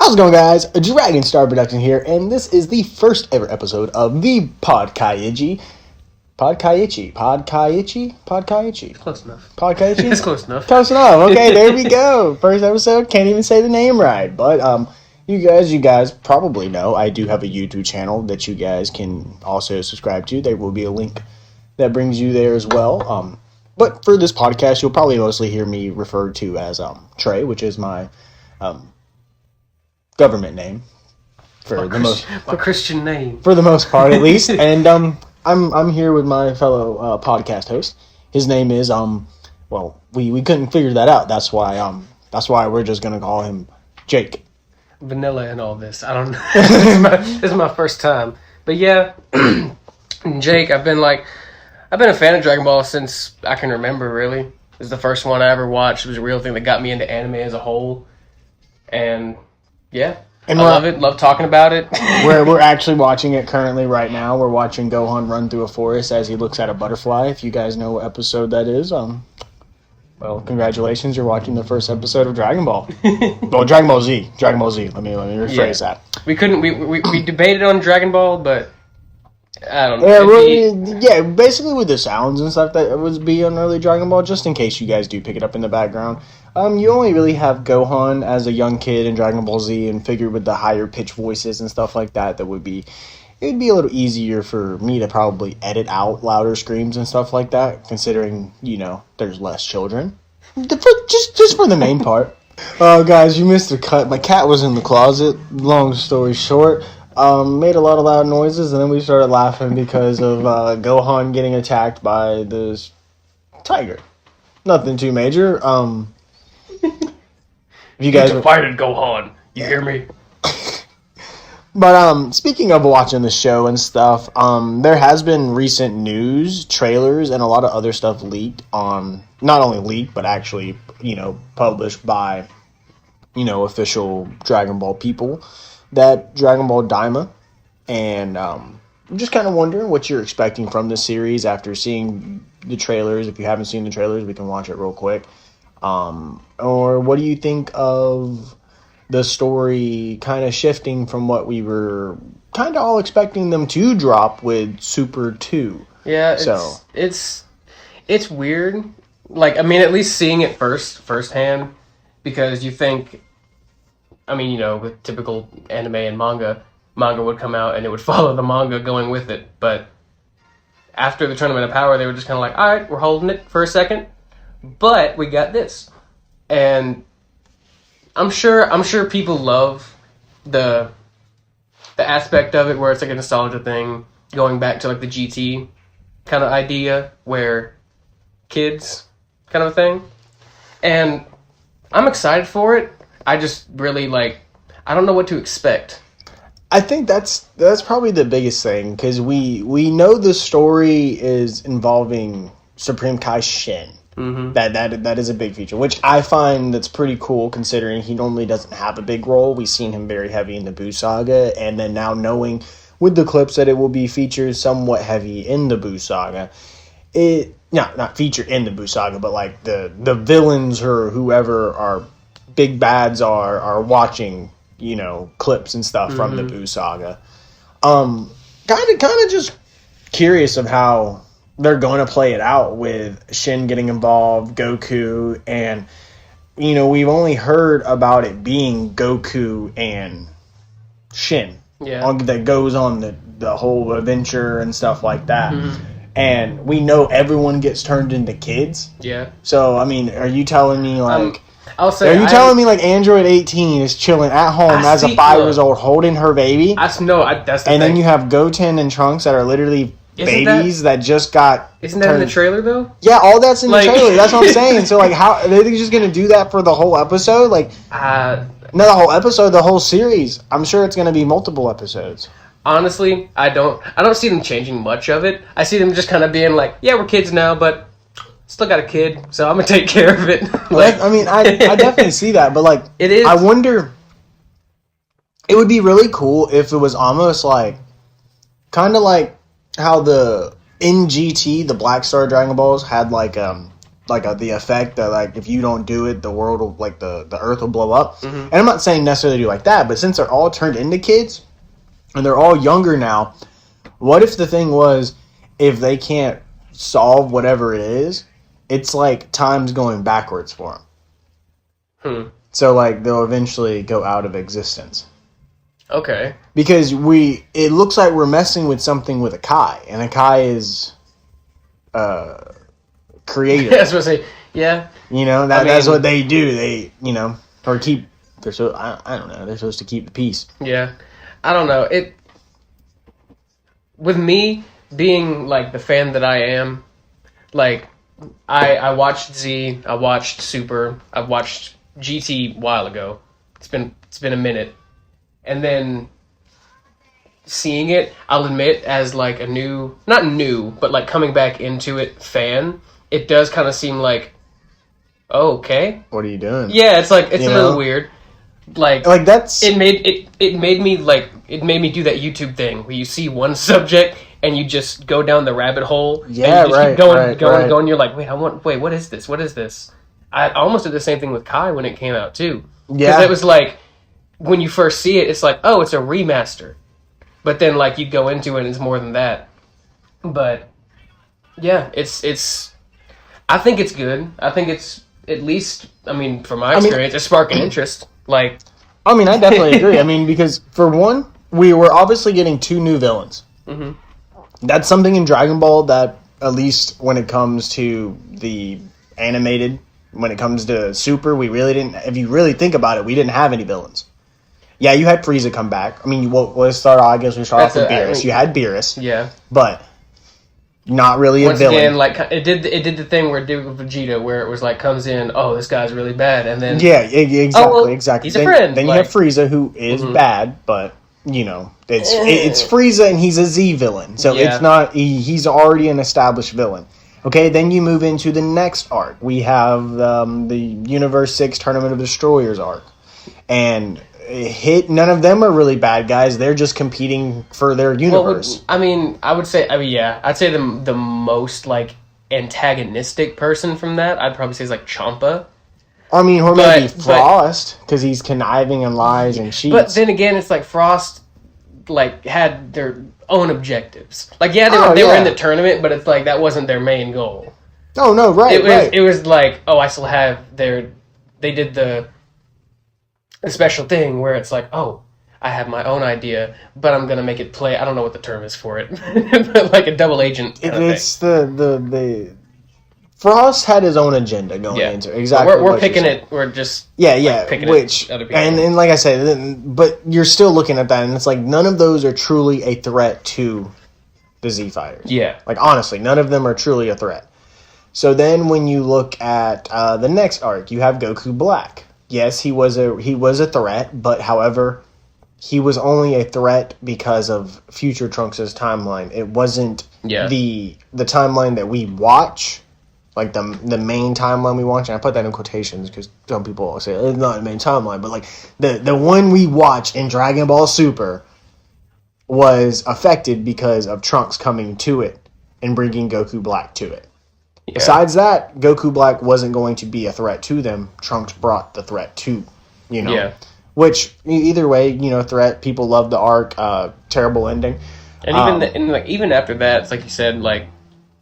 How's it going, guys? Dragonstar Productions here, and this is the first ever episode of the Podkaichi. Podkaichi. Close enough. Podkaichi? It's close enough. Close enough. Okay, there we go. First episode, can't even say the name right. But you guys probably know I do have a YouTube channel that you guys can also subscribe to. There will be a link that brings you there as well. But for this podcast, you'll probably mostly hear me referred to as Trey, which is my government name for Christian name, for the most part, at least. And I'm here with my fellow podcast host. His name is we couldn't figure that out. That's why we're just gonna call him Jake. Vanilla and all this. I don't know. This is my first time, but yeah, Jake. I've been a fan of Dragon Ball since I can remember. Really, this is the first one I ever watched. It was a real thing that got me into anime as a whole, and yeah. And I love it. Love talking about it. we're actually watching it currently right now. We're watching Gohan run through a forest as he looks at a butterfly. If you guys know what episode that is, well, congratulations. You're watching the first episode of Dragon Ball. Well, Dragon Ball Z. Dragon Ball Z. Let me rephrase that. We debated on Dragon Ball, but I don't know. Basically with the sounds and stuff that was be on early Dragon Ball, just in case you guys do pick it up in the background. You only really have Gohan as a young kid in Dragon Ball Z, and figured with the higher pitch voices and stuff like that, it'd be a little easier for me to probably edit out louder screams and stuff like that, considering, there's less children. Just for the main part. Oh, guys, you missed a cut. My cat was in the closet. Long story short. Made a lot of loud noises, and then we started laughing because of Gohan getting attacked by this tiger. Nothing too major. If you guys fighting Gohan, you hear me? But speaking of watching the show and stuff, there has been recent news, trailers, and a lot of other stuff leaked on, not only leaked, but actually, published by, official Dragon Ball people, that Dragon Ball Daima, and I'm just kind of wondering what you're expecting from this series after seeing the trailers. If you haven't seen the trailers, we can watch it real quick. Or what do you think of the story kind of shifting from what we were kind of all expecting them to drop with Super 2? Yeah, it's weird. At least seeing it firsthand, because you think, with typical anime and manga would come out and it would follow the manga going with it. But after the Tournament of Power, they were just kind of like, all right, we're holding it for a second, but we got this. And I'm sure people love the aspect of it where it's like a nostalgia thing, going back to the GT kind of idea, where kids kind of a thing. And I'm excited for it. I just really I don't know what to expect. I think that's probably the biggest thing, because we know the story is involving Supreme Kai Shin. Mm-hmm. That is a big feature, which I find that's pretty cool, considering he normally doesn't have a big role. We've seen him very heavy in the Buu Saga, and then now knowing with the clips that it will be featured somewhat heavy in the Buu Saga. Not featured in the Buu Saga, but the villains or whoever are big bads are watching, clips and stuff from the Buu Saga. Kind of just curious of how they're going to play it out with Shin getting involved, Goku, and, we've only heard about it being Goku and Shin. Yeah. That goes on the whole adventure and stuff like that. Mm-hmm. And we know everyone gets turned into kids. Yeah. So, are you telling me, telling me Android 18 is chilling at home as a 5 years old holding her baby? That's the thing. Then you have Goten and Trunks that are literally babies that just got... Isn't that in the trailer, though? Yeah, all that's in the trailer. That's what I'm saying. So, how... Are they just going to do that for the whole episode? Not the whole episode, the whole series. I'm sure it's going to be multiple episodes. Honestly, I don't see them changing much of it. I see them just kind of being yeah, we're kids now, but still got a kid, so I'm going to take care of it. I definitely see that, but, it is... I wonder... It would be really cool if it was almost kind of how the in GT, the Black Star Dragon Balls had the effect that like if you don't do it, the world will like the earth will blow up. And I'm not saying necessarily do like that, but since they're all turned into kids and they're all younger now, what if the thing was if they can't solve whatever it is, it's like time's going backwards for them. So like they'll eventually go out of existence. Okay. Because it looks like we're messing with something with a Kai, and a Kai is creative. I was gonna say, yeah. You know, that's what they do. They, you know, or keep. They're so I don't know. They're supposed to keep the peace. Yeah, I don't know. With me being like the fan that I am, like I watched Z, I watched Super, I've watched GT a while ago. It's been a minute, and then seeing it, I'll admit, as like a not new, but like coming back into it fan, it does kind of seem like, oh, okay, what are you doing? Yeah, it's like it's a little weird. Like that's it made me do that YouTube thing where you see one subject and you just go down the rabbit hole. Yeah, and you right. Keep going. You're like, wait, what is this? What is this? I almost did the same thing with Kai when it came out too. Yeah, because it was like when you first see it, it's like, oh, it's a remaster, but then like you go into it, and it's more than that. But yeah, it's. I think it's good. I think it's at least. I mean, from my experience, it's sparking interest. Like, I mean, I definitely agree. I mean, because for one, we were obviously getting 2 new villains. That's something in Dragon Ball that, at least when it comes to the animated, when it comes to Super, we really didn't. If you really think about it, we didn't have any villains. Yeah, you had Frieza come back. I mean, let's start. I guess we start off with Beerus. You had Beerus. Yeah, but not really Once a villain. Again, like it did the thing where it did with Vegeta, where it was like comes in, oh, this guy's really bad, and then exactly. He's a friend. Then you have Frieza, who is bad, but you know it's Frieza, and he's a Z villain, so it's not. He's already an established villain. Okay, then you move into the next arc. We have the Universe 6 Tournament of Destroyers arc, and none of them are really bad guys. They're just competing for their universe. Well, I'd say the most like antagonistic person from that, I'd probably say is like Champa. I mean, or maybe Frost, because he's conniving and lies and cheats. But then again, it's like Frost like had their own objectives. Like they were in the tournament, but it's like that wasn't their main goal. Oh no, right. It was like, oh, I still have they did the special thing where it's like, oh, I have my own idea, but I'm gonna make it play. I don't know what the term is for it, but like a double agent. It's the Frost had his own agenda going into it. Exactly. We're picking it. We're just picking which other people. And like I said, but you're still looking at that, and it's like none of those are truly a threat to the Z Fighters. Yeah. Like honestly, none of them are truly a threat. So then when you look at the next arc, you have Goku Black. Yes, he was a threat, but however, he was only a threat because of Future Trunks' timeline. It wasn't the timeline that we watch, like the main timeline we watch. And I put that in quotations because some people say it's not the main timeline, but like the one we watch in Dragon Ball Super was affected because of Trunks coming to it and bringing Goku Black to it. Yeah. Besides that, Goku Black wasn't going to be a threat to them. Trunks brought the threat to, Yeah. Which, either way, threat. People love the arc. Terrible ending. And even after that, it's like you said, like,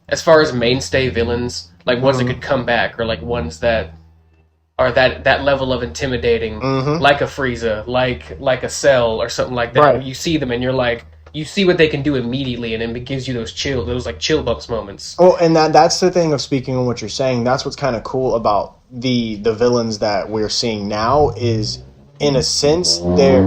as far as mainstay villains, like ones that could come back, or like ones that are that level of intimidating, like a Frieza, like a Cell, or something like that. Right. You see them and you're like, you see what they can do immediately, and it gives you those chill bumps moments. Oh, and that's the thing of speaking on what you're saying. That's what's kind of cool about the villains that we're seeing now is, in a sense, they're.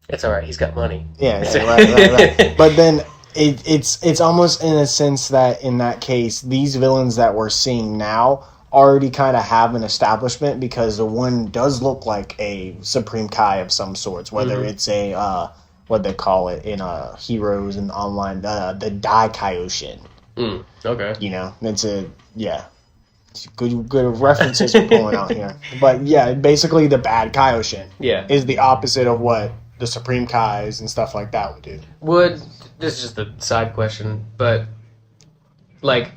It's all right. He's got money. Yeah, right. But then it's almost in a sense that in that case, these villains that we're seeing now already kind of have an establishment, because the one does look like a Supreme Kai of some sorts, whether it's a what they call it in Heroes and Online, the Dai Kaioshin. Okay. It's good references we're pulling out here. But yeah, basically the bad Kaioshin is the opposite of what the Supreme Kais and stuff like that would do. This is just a side question, but like,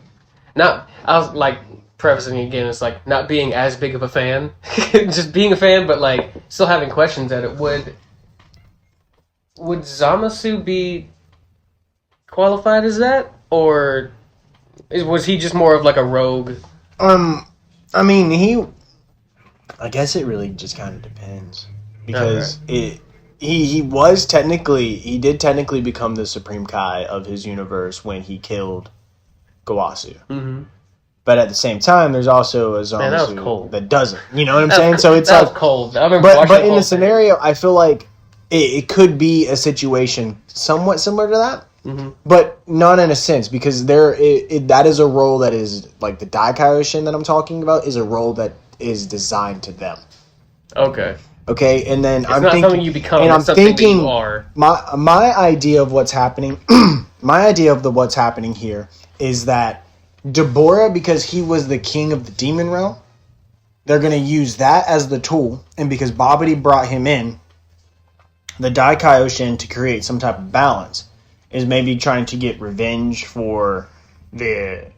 not, I was like, prefacing again, it's like, not being as big of a fan, just being a fan, but like, still having questions at it. Would Zamasu be qualified as that? Or was he just more of like a rogue? I mean, I guess it really just kind of depends. Because he did technically become the Supreme Kai of his universe when he killed Gowasu. Mm-hmm. But at the same time, there's also a Zamasu that doesn't. You know what I'm saying? So it's that like was cold. I but in the scenario, I feel like it could be a situation somewhat similar to that, but not in a sense, because that is a role that is like the Daikaishin that I'm talking about is a role that is designed to them. Okay, and then it's not something you become. And I'm thinking you are. My idea of what's happening. My idea of what's happening here is that Deborah, because he was the king of the demon realm, they're going to use that as the tool, and because Babidi brought him in, the Daikaishin, to create some type of balance, is maybe trying to get revenge for the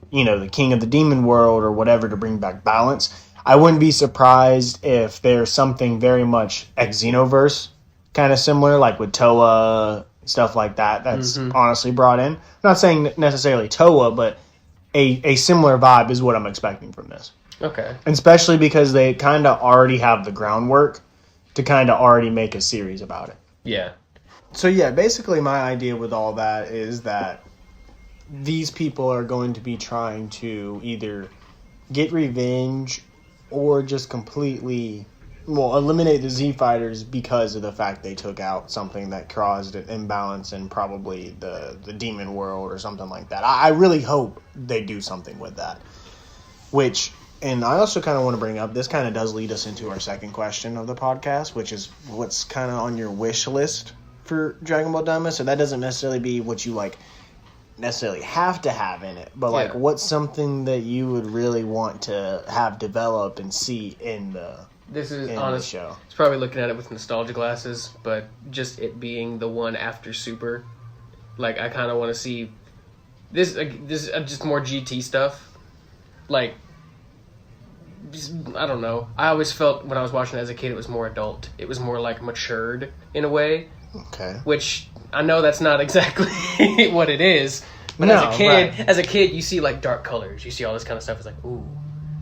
king of the demon world or whatever, to bring back balance. I wouldn't be surprised if there's something very much Xenoverse kind of similar, like with Toa, stuff like that, that's honestly brought in. I'm not saying necessarily Toa, but a similar vibe is what I'm expecting from this. Okay. Especially because they kind of already have the groundwork to kind of already make a series about it. Yeah. So yeah, basically my idea with all that is that these people are going to be trying to either get revenge or just completely, eliminate the Z Fighters because of the fact they took out something that caused an imbalance in probably the demon world or something like that. I really hope they do something with that. And I also kind of want to bring up, this kind of does lead us into our second question of the podcast, which is what's kind of on your wish list for Dragon Ball Daima. So that doesn't necessarily be what you necessarily have to have in it, but what's something that you would really want to have develop and see in the show? It's probably looking at it with nostalgia glasses, but just it being the one after Super, like I kind of want to see this just more GT stuff. Like, I don't know. I always felt when I was watching it as a kid, it was more adult. It was more like matured in a way. Okay. Which I know that's not exactly what it is, but as a kid, you see like dark colors, you see all this kind of stuff. It's like, ooh,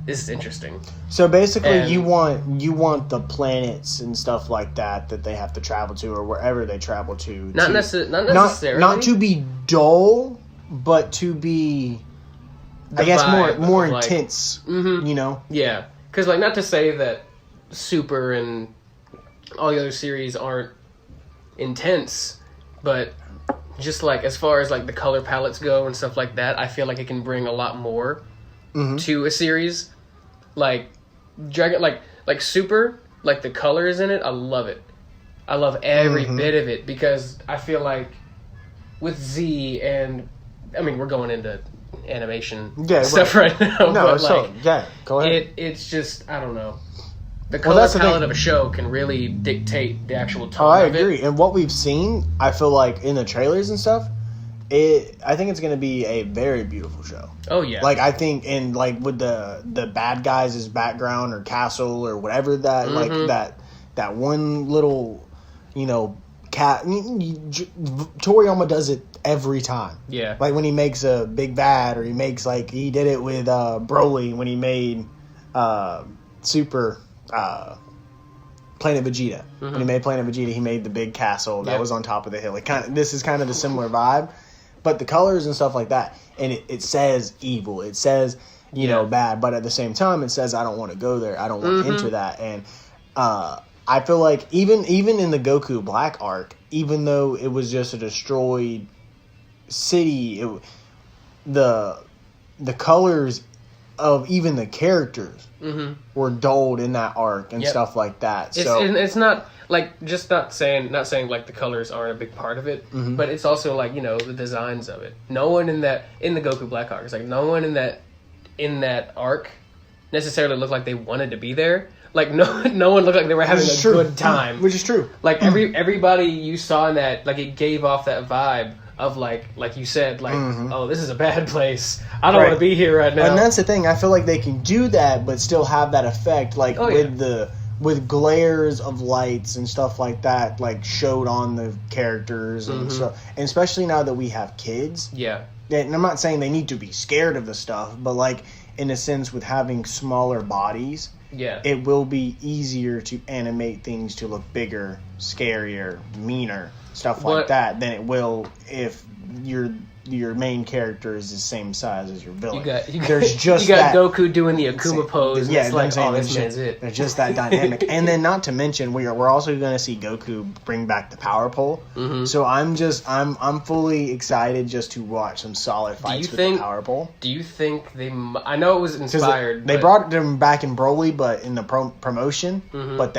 this is interesting. So basically, you want the planets and stuff like that they have to travel to, or wherever they travel to. Not necessarily. Not to be dull, but to be, I guess, more intense. You know. Yeah, because like, not to say that Super and all the other series aren't intense, but just like as far as like the color palettes go and stuff like that, I feel like it can bring a lot more to a series. Like Dragon, like Super, like the colors in it, I love it. I love every bit of it, because I feel like with Z, and I mean we're going into animation stuff right now. No, but go ahead. It's just, I don't know. The color palette of a show can really dictate the actual tone I agree. And what we've seen, I feel like in the trailers and stuff, I think it's going to be a very beautiful show. Oh, yeah. Like, I think, and like with the bad guys' background or castle or whatever that, like that one little, cat. Toriyama does it every time. Yeah. Like when he makes a big bad, or he makes, like, he did it with Broly when he made Super... Planet Vegeta. When he made Planet Vegeta, he made the big castle that was on top of the hill. This is kind of the similar vibe, but the colors and stuff like that, and it says evil, it says bad, but at the same time it says I don't want to go there, I don't want to enter that. And I feel like even in the Goku Black arc, even though it was just a destroyed city, the colors of even the characters were dulled in that arc and stuff like that. It's not like, just not saying like the colors aren't a big part of it, but it's also like, the designs of it. No one in the Goku Black arc, it's like no one in that arc necessarily looked like they wanted to be there. Like no one looked like they were having a good time, which is true. Like everybody you saw in that, like, it gave off that vibe of like you said, like, oh, this is a bad place. I don't want to be here right now. And that's the thing. I feel like they can do that, but still have that effect, like with glares of lights and stuff like that, like showed on the characters and stuff. And especially now that we have kids. Yeah. And I'm not saying they need to be scared of the stuff, but like in a sense, with having smaller bodies, it will be easier to animate things to look bigger, scarier, meaner, stuff like that, than it will if your main character is the same size as your villain. There's just you got Goku doing the Akuma pose. Yeah, it's like, oh, this man's it. There's just that dynamic. And then not to mention, we're also going to see Goku bring back the power pole. So I'm fully excited just to watch some solid fights with the power pole. Do you think I know it was inspired. They brought him back in Broly, but in the promotion, but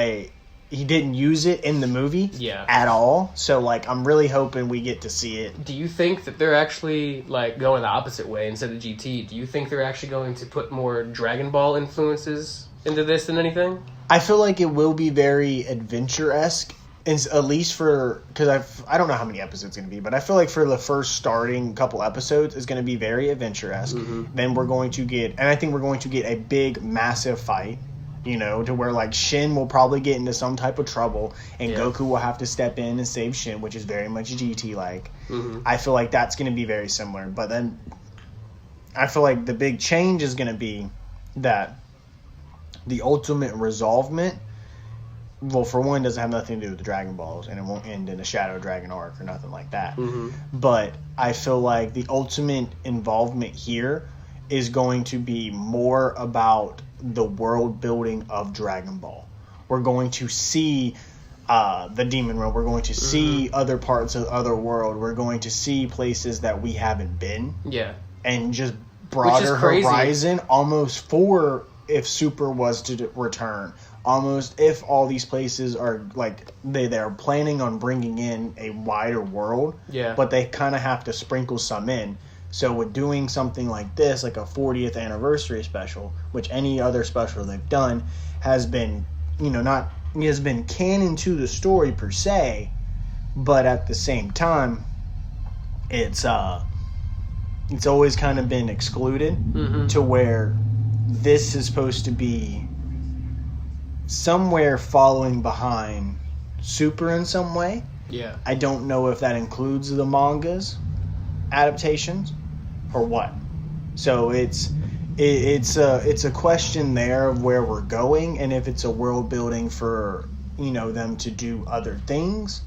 he didn't use it in the movie at all. So, like, I'm really hoping we get to see it. Do you think that they're actually, like, going the opposite way instead of GT? Do you think they're actually going to put more Dragon Ball influences into this than anything? I feel like it will be very adventure-esque, at least because I don't know how many episodes it's going to be, but I feel like for the first starting couple episodes, it's going to be very adventure-esque. Then we're going to get, and I think we're going to get a big, massive fight. You know, to where, like, Shin will probably get into some type of trouble, and Goku will have to step in and save Shin, which is very much GT-like. I feel like that's going to be very similar. But then I feel like the big change is going to be that the ultimate resolvement, well, for one, doesn't have nothing to do with the Dragon Balls, and it won't end in a Shadow Dragon arc or nothing like that. But I feel like the ultimate involvement here is going to be more about the world building of Dragon Ball. We're going to see the Demon Realm. We're going to see other parts of other world. We're going to see places that we haven't been. Yeah. And just broader horizon, almost for if Super was to return. Almost if all these places are like they're planning on bringing in a wider world. Yeah. But they kind of have to sprinkle some in. So with doing something like this, like a 40th anniversary special, which any other special they've done has been, has been canon to the story per se, but at the same time, it's always kind of been excluded to where this is supposed to be somewhere following behind Super in some way. Yeah. I don't know if that includes the manga's adaptations or what. So it's a question there of where we're going and if it's a world building for them to do other things.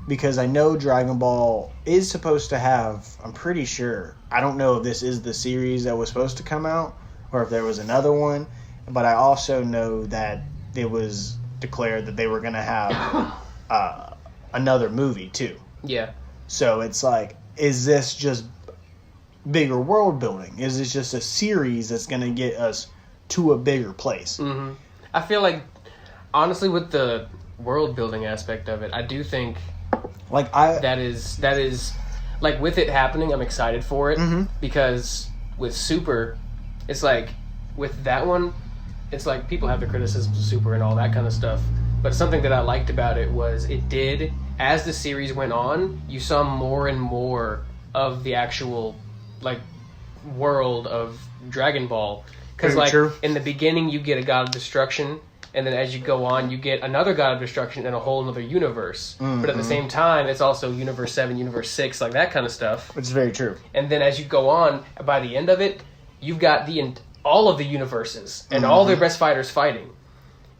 Because I know Dragon Ball is supposed to have, I'm pretty sure, I don't know if this is the series that was supposed to come out or if there was another one, but I also know that it was declared that they were going to have another movie too. Yeah. So it's like, is this just bigger world building? Is this just a series that's going to get us to a bigger place? I feel like, honestly, with the world building aspect of it, I do think that is like, with it happening, I'm excited for it because with Super, it's like with that one, it's like people have the criticisms of Super and all that kind of stuff, but something that I liked about it was it did, as the series went on, you saw more and more of the actual world of Dragon Ball. Because in the beginning you get a God of Destruction, and then as you go on you get another God of Destruction in a whole other universe. But at the same time it's also Universe 7, Universe 6, like that kind of stuff. Which is very true. And then as you go on, by the end of it, you've got all of the universes and all their best fighters fighting.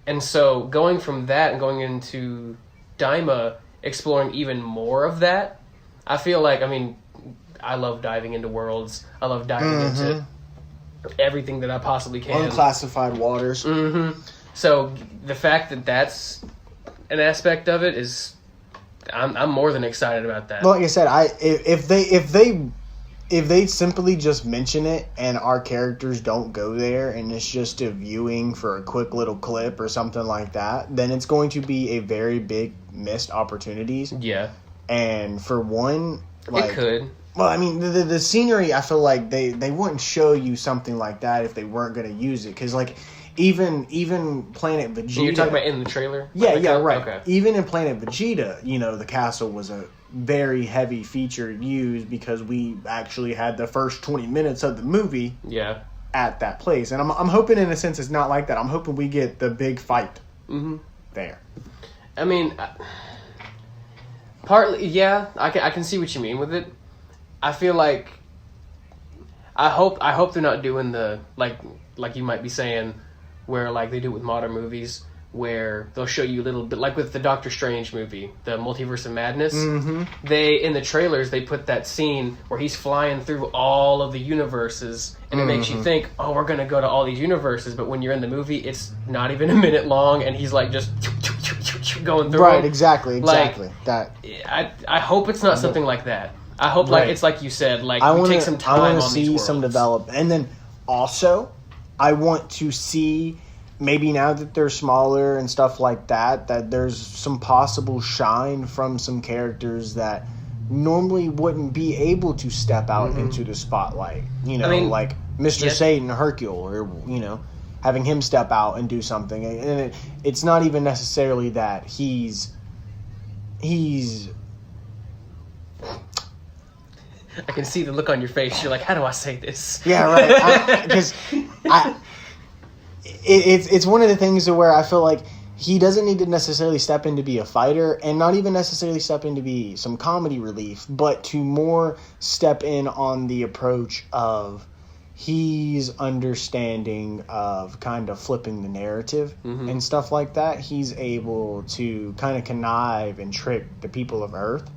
And so going from that and going into Daima, exploring even more of that, I feel like, I love diving into worlds. I love diving into everything that I possibly can. Unclassified waters. So the fact that that's an aspect of it is, I'm more than excited about that. Well, like I said, if they simply just mention it and our characters don't go there and it's just a viewing for a quick little clip or something like that, then it's going to be a very big missed opportunities. Yeah. And for one, it could. Well, the scenery, I feel like they wouldn't show you something like that if they weren't going to use it. Because, even Planet Vegeta... You're talking about in the trailer? Yeah, right. Okay. Even in Planet Vegeta, the castle was a very heavy feature used because we actually had the first 20 minutes of the movie at that place. And I'm hoping in a sense it's not like that. I'm hoping we get the big fight there. I mean, partly, yeah, I can see what you mean with it. I feel like I hope they're not doing the like you might be saying where like they do with modern movies where they'll show you a little bit like with the Doctor Strange movie, the Multiverse of Madness. They in the trailers they put that scene where he's flying through all of the universes and it makes you think, oh, we're gonna go to all these universes, but when you're in the movie it's not even a minute long and he's like just going through right them. exactly like, that I hope it's not something like that. I hope like it's like you said, like we take some time on these worlds. I want to see some development. And then also I want to see maybe now that they're smaller and stuff like that there's some possible shine from some characters that normally wouldn't be able to step out into the spotlight. You know, like Mr. Satan, Hercule, or, you know, having him step out and do something. And it's not even necessarily that he's I can see the look on your face. You're like, how do I say this? Yeah, right. Because it's one of the things where I feel like he doesn't need to necessarily step in to be a fighter and not even necessarily step in to be some comedy relief, but to more step in on the approach of he's understanding of kind of flipping the narrative and stuff like that. He's able to kind of connive and trick the people of Earth.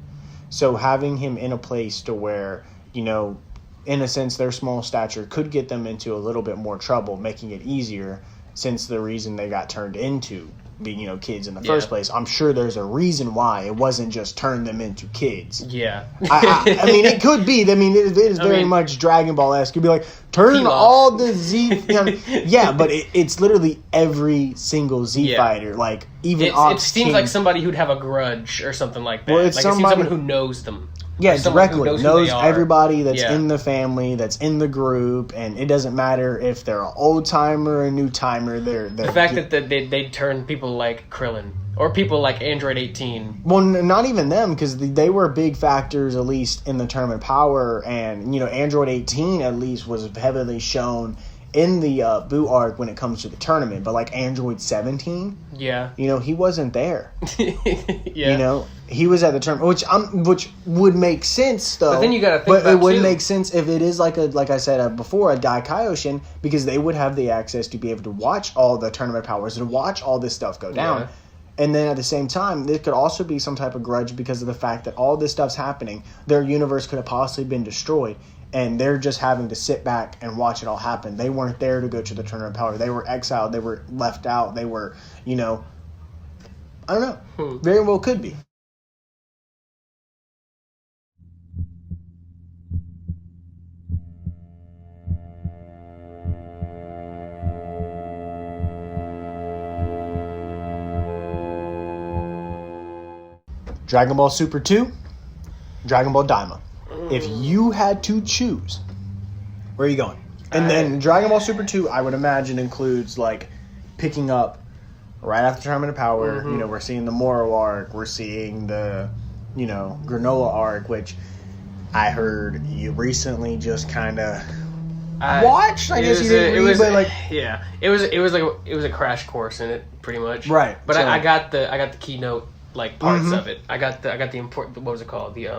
So having him in a place to where, you know, in a sense, their small stature could get them into a little bit more trouble, making it easier since the reason they got turned into being, you know, kids in the first place. I'm sure there's a reason why it wasn't just turn them into kids. Yeah. I mean, it could be. I mean, it is very much Dragon Ball-esque. You'd be like, turn all the Z... You know, yeah, but it's literally every single Z fighter. Like, even it seems like somebody who'd have a grudge or something like that. Well, it seems someone who knows them. Yeah, directly. Knows everybody that's in the family, that's in the group, and it doesn't matter if they're an old-timer or a new-timer. The fact that they turn people like Krillin, or people like Android 18. Well, not even them, because they were big factors, at least, in the Tournament Power, and, you know, Android 18, at least, was heavily shown in the Boo arc when it comes to the tournament, but like Android 17, you know, he wasn't there. You know, he was at the tournament, which would make sense though. But then you gotta think but it would make sense if it is like I said before, a Dai Kaioshin, because they would have the access to be able to watch all the tournament powers and watch all this stuff go down. And then at the same time, there could also be some type of grudge because of the fact that all this stuff's happening. Their universe could have possibly been destroyed. And they're just having to sit back and watch it all happen. They weren't there to go to the Tournament of Power. They were exiled. They were left out. They were, you know, I don't know. Very well could be. Dragon Ball Super 2, Dragon Ball Daima. If you had to choose, where are you going? And then Dragon Ball Super 2, I would imagine, includes, like, picking up right after Tournament of Power. You know, we're seeing the Moro arc. We're seeing the, you know, Granola arc, which I heard you recently just kind of watched. I guess you didn't read, but, like... Yeah. It was a crash course in it, pretty much. Right. But so, I got the keynote, like, parts of it. I got the important... What was it called? The,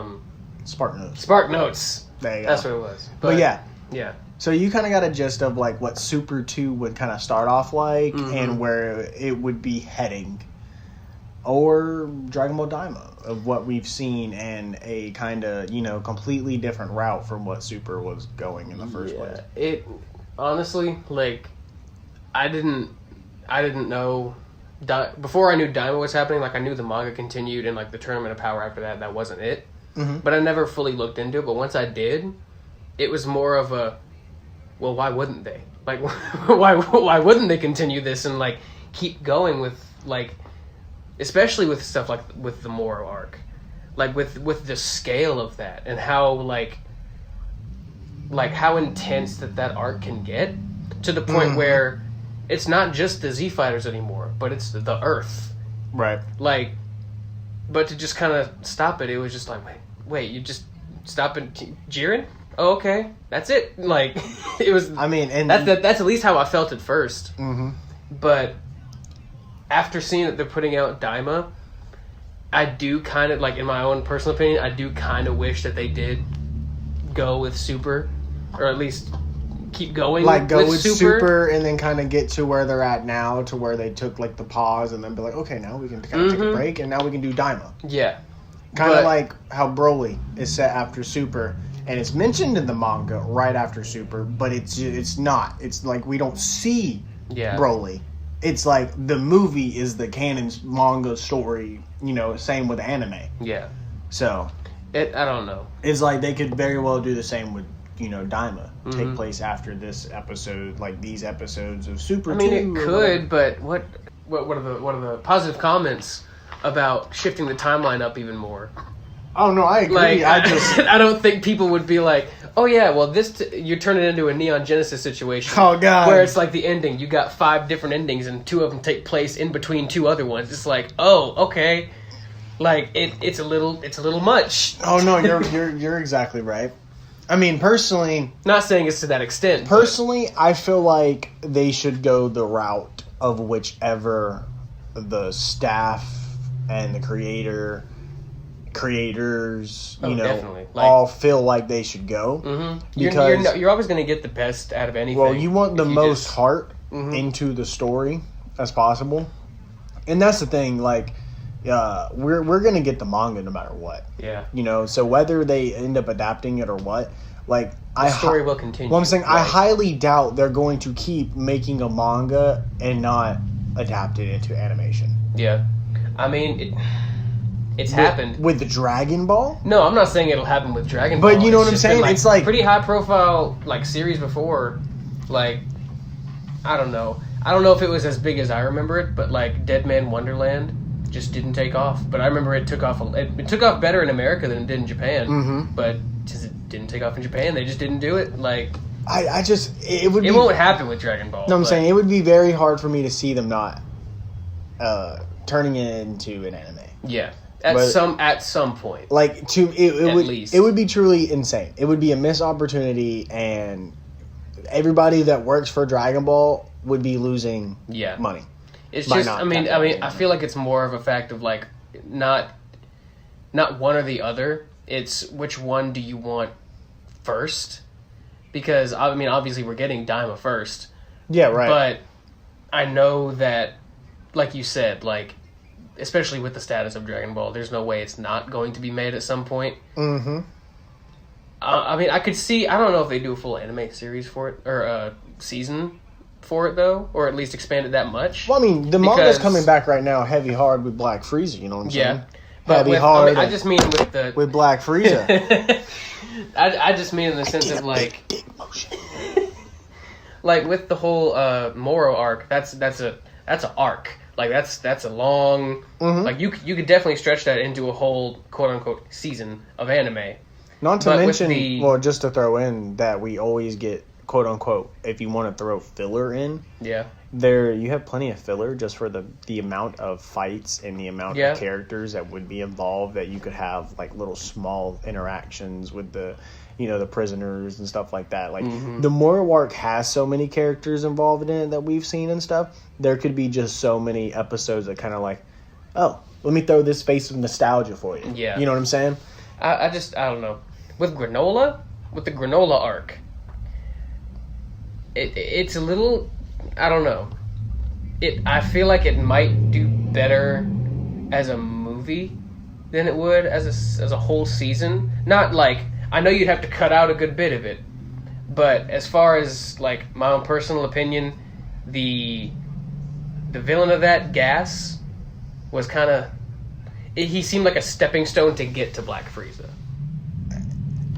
Spark Notes. There you go. That's what it was. But yeah. Yeah. So you kind of got a gist of like what Super 2 would kind of start off like and where it would be heading. Or Dragon Ball Daima, of what we've seen, and a kind of, you know, completely different route from what Super was going in the first place. It honestly, like, I didn't know before I knew Daima was happening. Like, I knew the manga continued and like the Tournament of Power after that wasn't it. But I never fully looked into it. But once I did, it was more of a, well, why wouldn't they? Like, why wouldn't they continue this and like keep going with, like, especially with stuff like with the Moro arc, like with the scale of that and how like how intense that arc can get, to the point where it's not just the Z fighters anymore, but it's the Earth. Right. Like, But to just kind of stop it, it was just like, wait, you just stop and Jiren? Oh, okay, that's it. Like, it was. I mean, and that's at least how I felt at first. Mm-hmm. But after seeing that they're putting out Daima, I do kind of, like, in my own personal opinion, I do kind of wish that they did go with Super, or at least keep going. Like, go with Super and then kind of get to where they're at now, to where they took, like, the pause and then be like, okay, now we can kind of take a break and now we can do Daima. Yeah. Kind of like how Broly is set after Super, and it's mentioned in the manga right after Super, but it's not. It's like we don't see Broly. It's like the movie is the canon manga story, you know, same with anime. Yeah. So, I don't know. It's like they could very well do the same with, you know, Daima. Take place after this episode, like these episodes of Super. I mean, it could, but what are the positive comments about shifting the timeline up even more? Oh no, I agree. Like, I don't think people would be like, oh yeah, well you turn it into a Neon Genesis situation. Oh god, where it's like the ending. You got 5 different endings and 2 of them take place in between 2 other ones. It's like, oh okay, like it's a little much. Oh no, you're exactly right. I mean, personally, not saying it's to that extent. Personally, I feel like they should go the route of whichever the staff and the creators, you know, all feel like they should go. Mm-hmm. Because you're always going to get the best out of anything. Well, you want the most heart into the story as possible, and that's the thing. Like, we're going to get the manga no matter what. Yeah, you know. So whether they end up adapting it or what, like the story will continue. Well, I'm saying I highly doubt they're going to keep making a manga and not adapt it into animation. Yeah. I mean, it's happened. With the Dragon Ball? No, I'm not saying it'll happen with Dragon Ball. But you know what I'm saying? Like, it's like pretty high profile, like, series before. Like, I don't know. I don't know if it was as big as I remember it, but like Dead Man Wonderland just didn't take off. But I remember it took off. It took off better in America than it did in Japan. But just it didn't take off in Japan. They just didn't do it. Like, it won't happen with Dragon Ball. No, I'm saying it would be very hard for me to see them not turning it into an anime. Yeah, at some point. Like it would be truly insane. It would be a missed opportunity, and everybody that works for Dragon Ball would be losing money. It's just, I feel like it's more of a fact of like not one or the other. It's which one do you want first? Because I mean, obviously we're getting Daima first. Yeah, right. But I know that, like you said, like, especially with the status of Dragon Ball, there's no way it's not going to be made at some point. Mm-hmm. I mean, I could see, I don't know if they do a full anime series for it, or a season for it, though, or at least expand it that much. Well, I mean, the manga's coming back right now heavy hard with Black Frieza, you know what I'm saying? Yeah. But I just mean with the... With Black Frieza. I just mean in the sense of, like... Dick motion. Like, with the whole Moro arc, that's an arc. Like, that's a long... Like, you could definitely stretch that into a whole, quote-unquote, season of anime. Not to mention, well, just to throw in that we always get, quote-unquote, if you want to throw filler in, you have plenty of filler just for the amount of fights and the amount of characters that would be involved, that you could have, like, little small interactions with the prisoners and stuff like that. Like, the Moro arc has so many characters involved in it that we've seen and stuff. There could be just so many episodes that kind of like, oh, let me throw this face of nostalgia for you. Yeah. You know what I'm saying? I don't know. With the Granola arc, it's a little, I don't know. I feel like it might do better as a movie than it would as a whole season. Not like, I know you'd have to cut out a good bit of it, but as far as like my own personal opinion, the villain of that, Gas, was kind of... He seemed like a stepping stone to get to Black Frieza.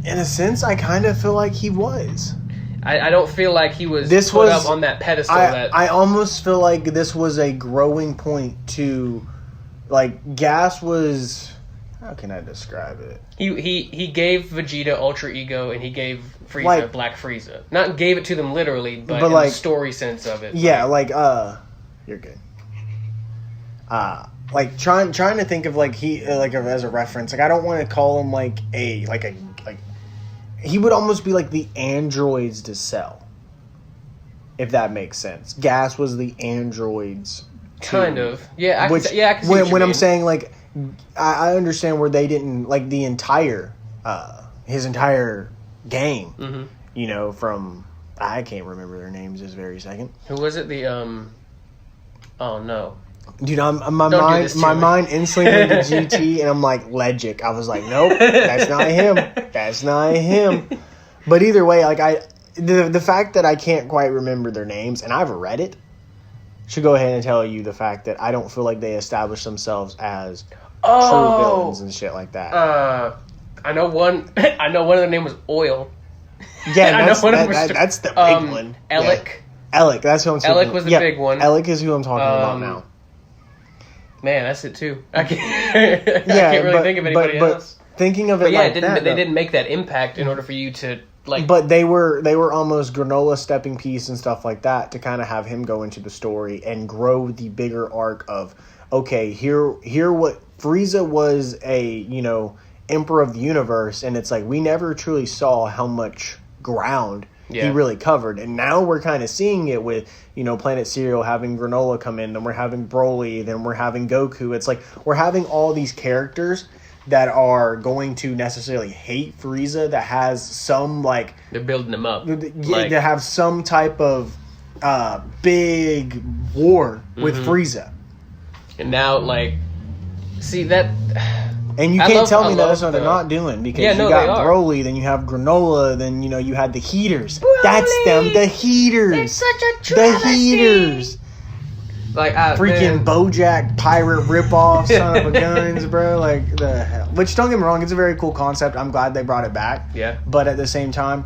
In a sense, I kind of feel like he was. I don't feel like he was put up on that pedestal. I almost feel like this was a growing point to... Like, Gas was... How can I describe it? He gave Vegeta Ultra Ego, and he gave Frieza Black Frieza. Not gave it to them literally, but in the story sense of it. Yeah, you're good. like trying to think of like he like as a reference. Like I don't want to call him like he would almost be like the androids to Cell, if that makes sense. Gas was the androids. Kind of. Yeah. I can see when what you I'm mean. saying like I understand where they didn't like the entire his entire gang. Mm-hmm. You know, from I can't remember their names this very second. Who was it? The Oh no. Dude, my mind instantly went to GT, and I'm like, Legic. I was like, nope, that's not him. That's not him. But either way, like the fact that I can't quite remember their names, and I've read it, should go ahead and tell you the fact that I don't feel like they established themselves as true villains and shit like that. I know one. I know one of their name was Oil. Yeah, that's the big one. Alec. Yeah. Alec, that's who I'm talking about. Alec was the big one. Alec is who I'm talking about now. Man, that's it too. I can't really think of anybody else. Thinking of it like that, they didn't make that impact in order for you to like. But they were almost Granola stepping piece and stuff like that to kind of have him go into the story and grow the bigger arc of okay, here what Frieza was Emperor of the Universe, and it's like we never truly saw how much ground he really covered, and now we're kind of seeing it with Planet Cereal having Granola come in, then we're having Broly, then we're having Goku. It's like we're having all these characters that are going to necessarily hate Frieza, that has some like they're building them up, to have some type of big war with Frieza, and now like see that. And you can't tell me that that's what they're not doing, because you got Broly, then you have Granola, then you had the Heaters. Broly! That's them, the Heaters. It's such a travesty. The Heaters. Like freaking BoJack pirate ripoff, son of a guns, bro. Like the hell. Which don't get me wrong, it's a very cool concept. I'm glad they brought it back. Yeah. But at the same time,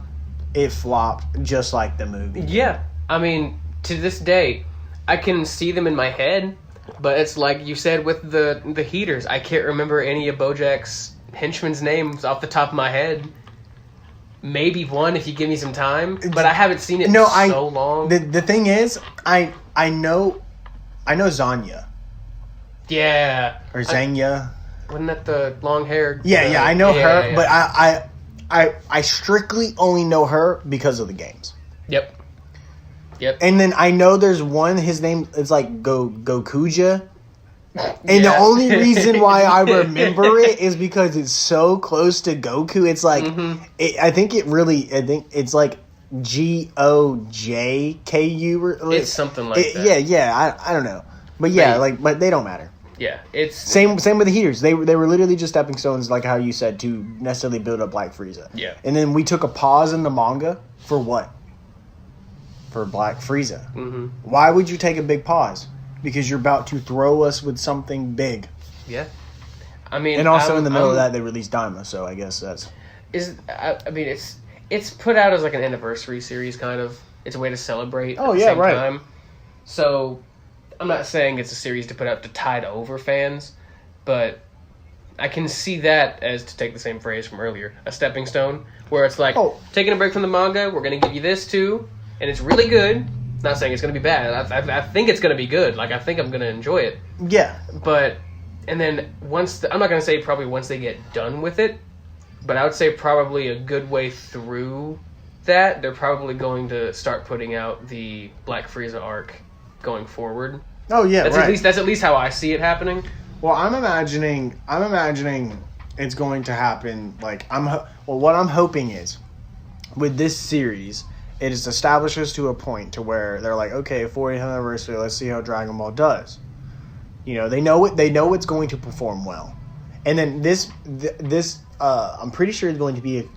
it flopped just like the movie. Yeah. I mean, to this day, I can see them in my head. But it's like you said with the Heaters. I can't remember any of BoJack's henchmen's names off the top of my head. Maybe one if you give me some time. But I haven't seen it so long. The thing is, I know Zanya. Yeah. Or Zanya. Wasn't that the long haired? Yeah, I know her. Yeah. But I strictly only know her because of the games. Yep. And then I know there's one, his name is like Gokuja. And the only reason why I remember it is because it's so close to Goku. It's like, I think it's like GOJKU. It's something like that. Yeah, I don't know. But yeah, but they don't matter. Yeah, it's... Same with the Heaters. They were literally just stepping stones, like how you said, to necessarily build up Black Frieza. Yeah. And then we took a pause in the manga for what? For Black Frieza. Mm-hmm. Why would you take a big pause? Because you're about to throw us with something big. Yeah. I mean... And also in the middle of that, they released Daima, so I guess that's... It's put out as like an anniversary series, kind of. It's a way to celebrate at the same right. time. So, I'm not saying it's a series to put out to tide over fans, but I can see that as, to take the same phrase from earlier, a stepping stone, where it's like, taking a break from the manga, we're going to give you this too, and it's really good. Not saying it's going to be bad. I think it's going to be good. Like, I think I'm going to enjoy it. Yeah. But, and then I'm not going to say probably once they get done with it, but I would say probably a good way through that, they're probably going to start putting out the Black Frieza arc going forward. Oh yeah, that's at least how I see it happening. Well, I'm imagining it's going to happen. Like what I'm hoping is, with this series, it is establishes to a point to where they're like, okay, 40th anniversary, let's see how Dragon Ball does. They know it's going to perform well, and then this I'm pretty sure it's going to be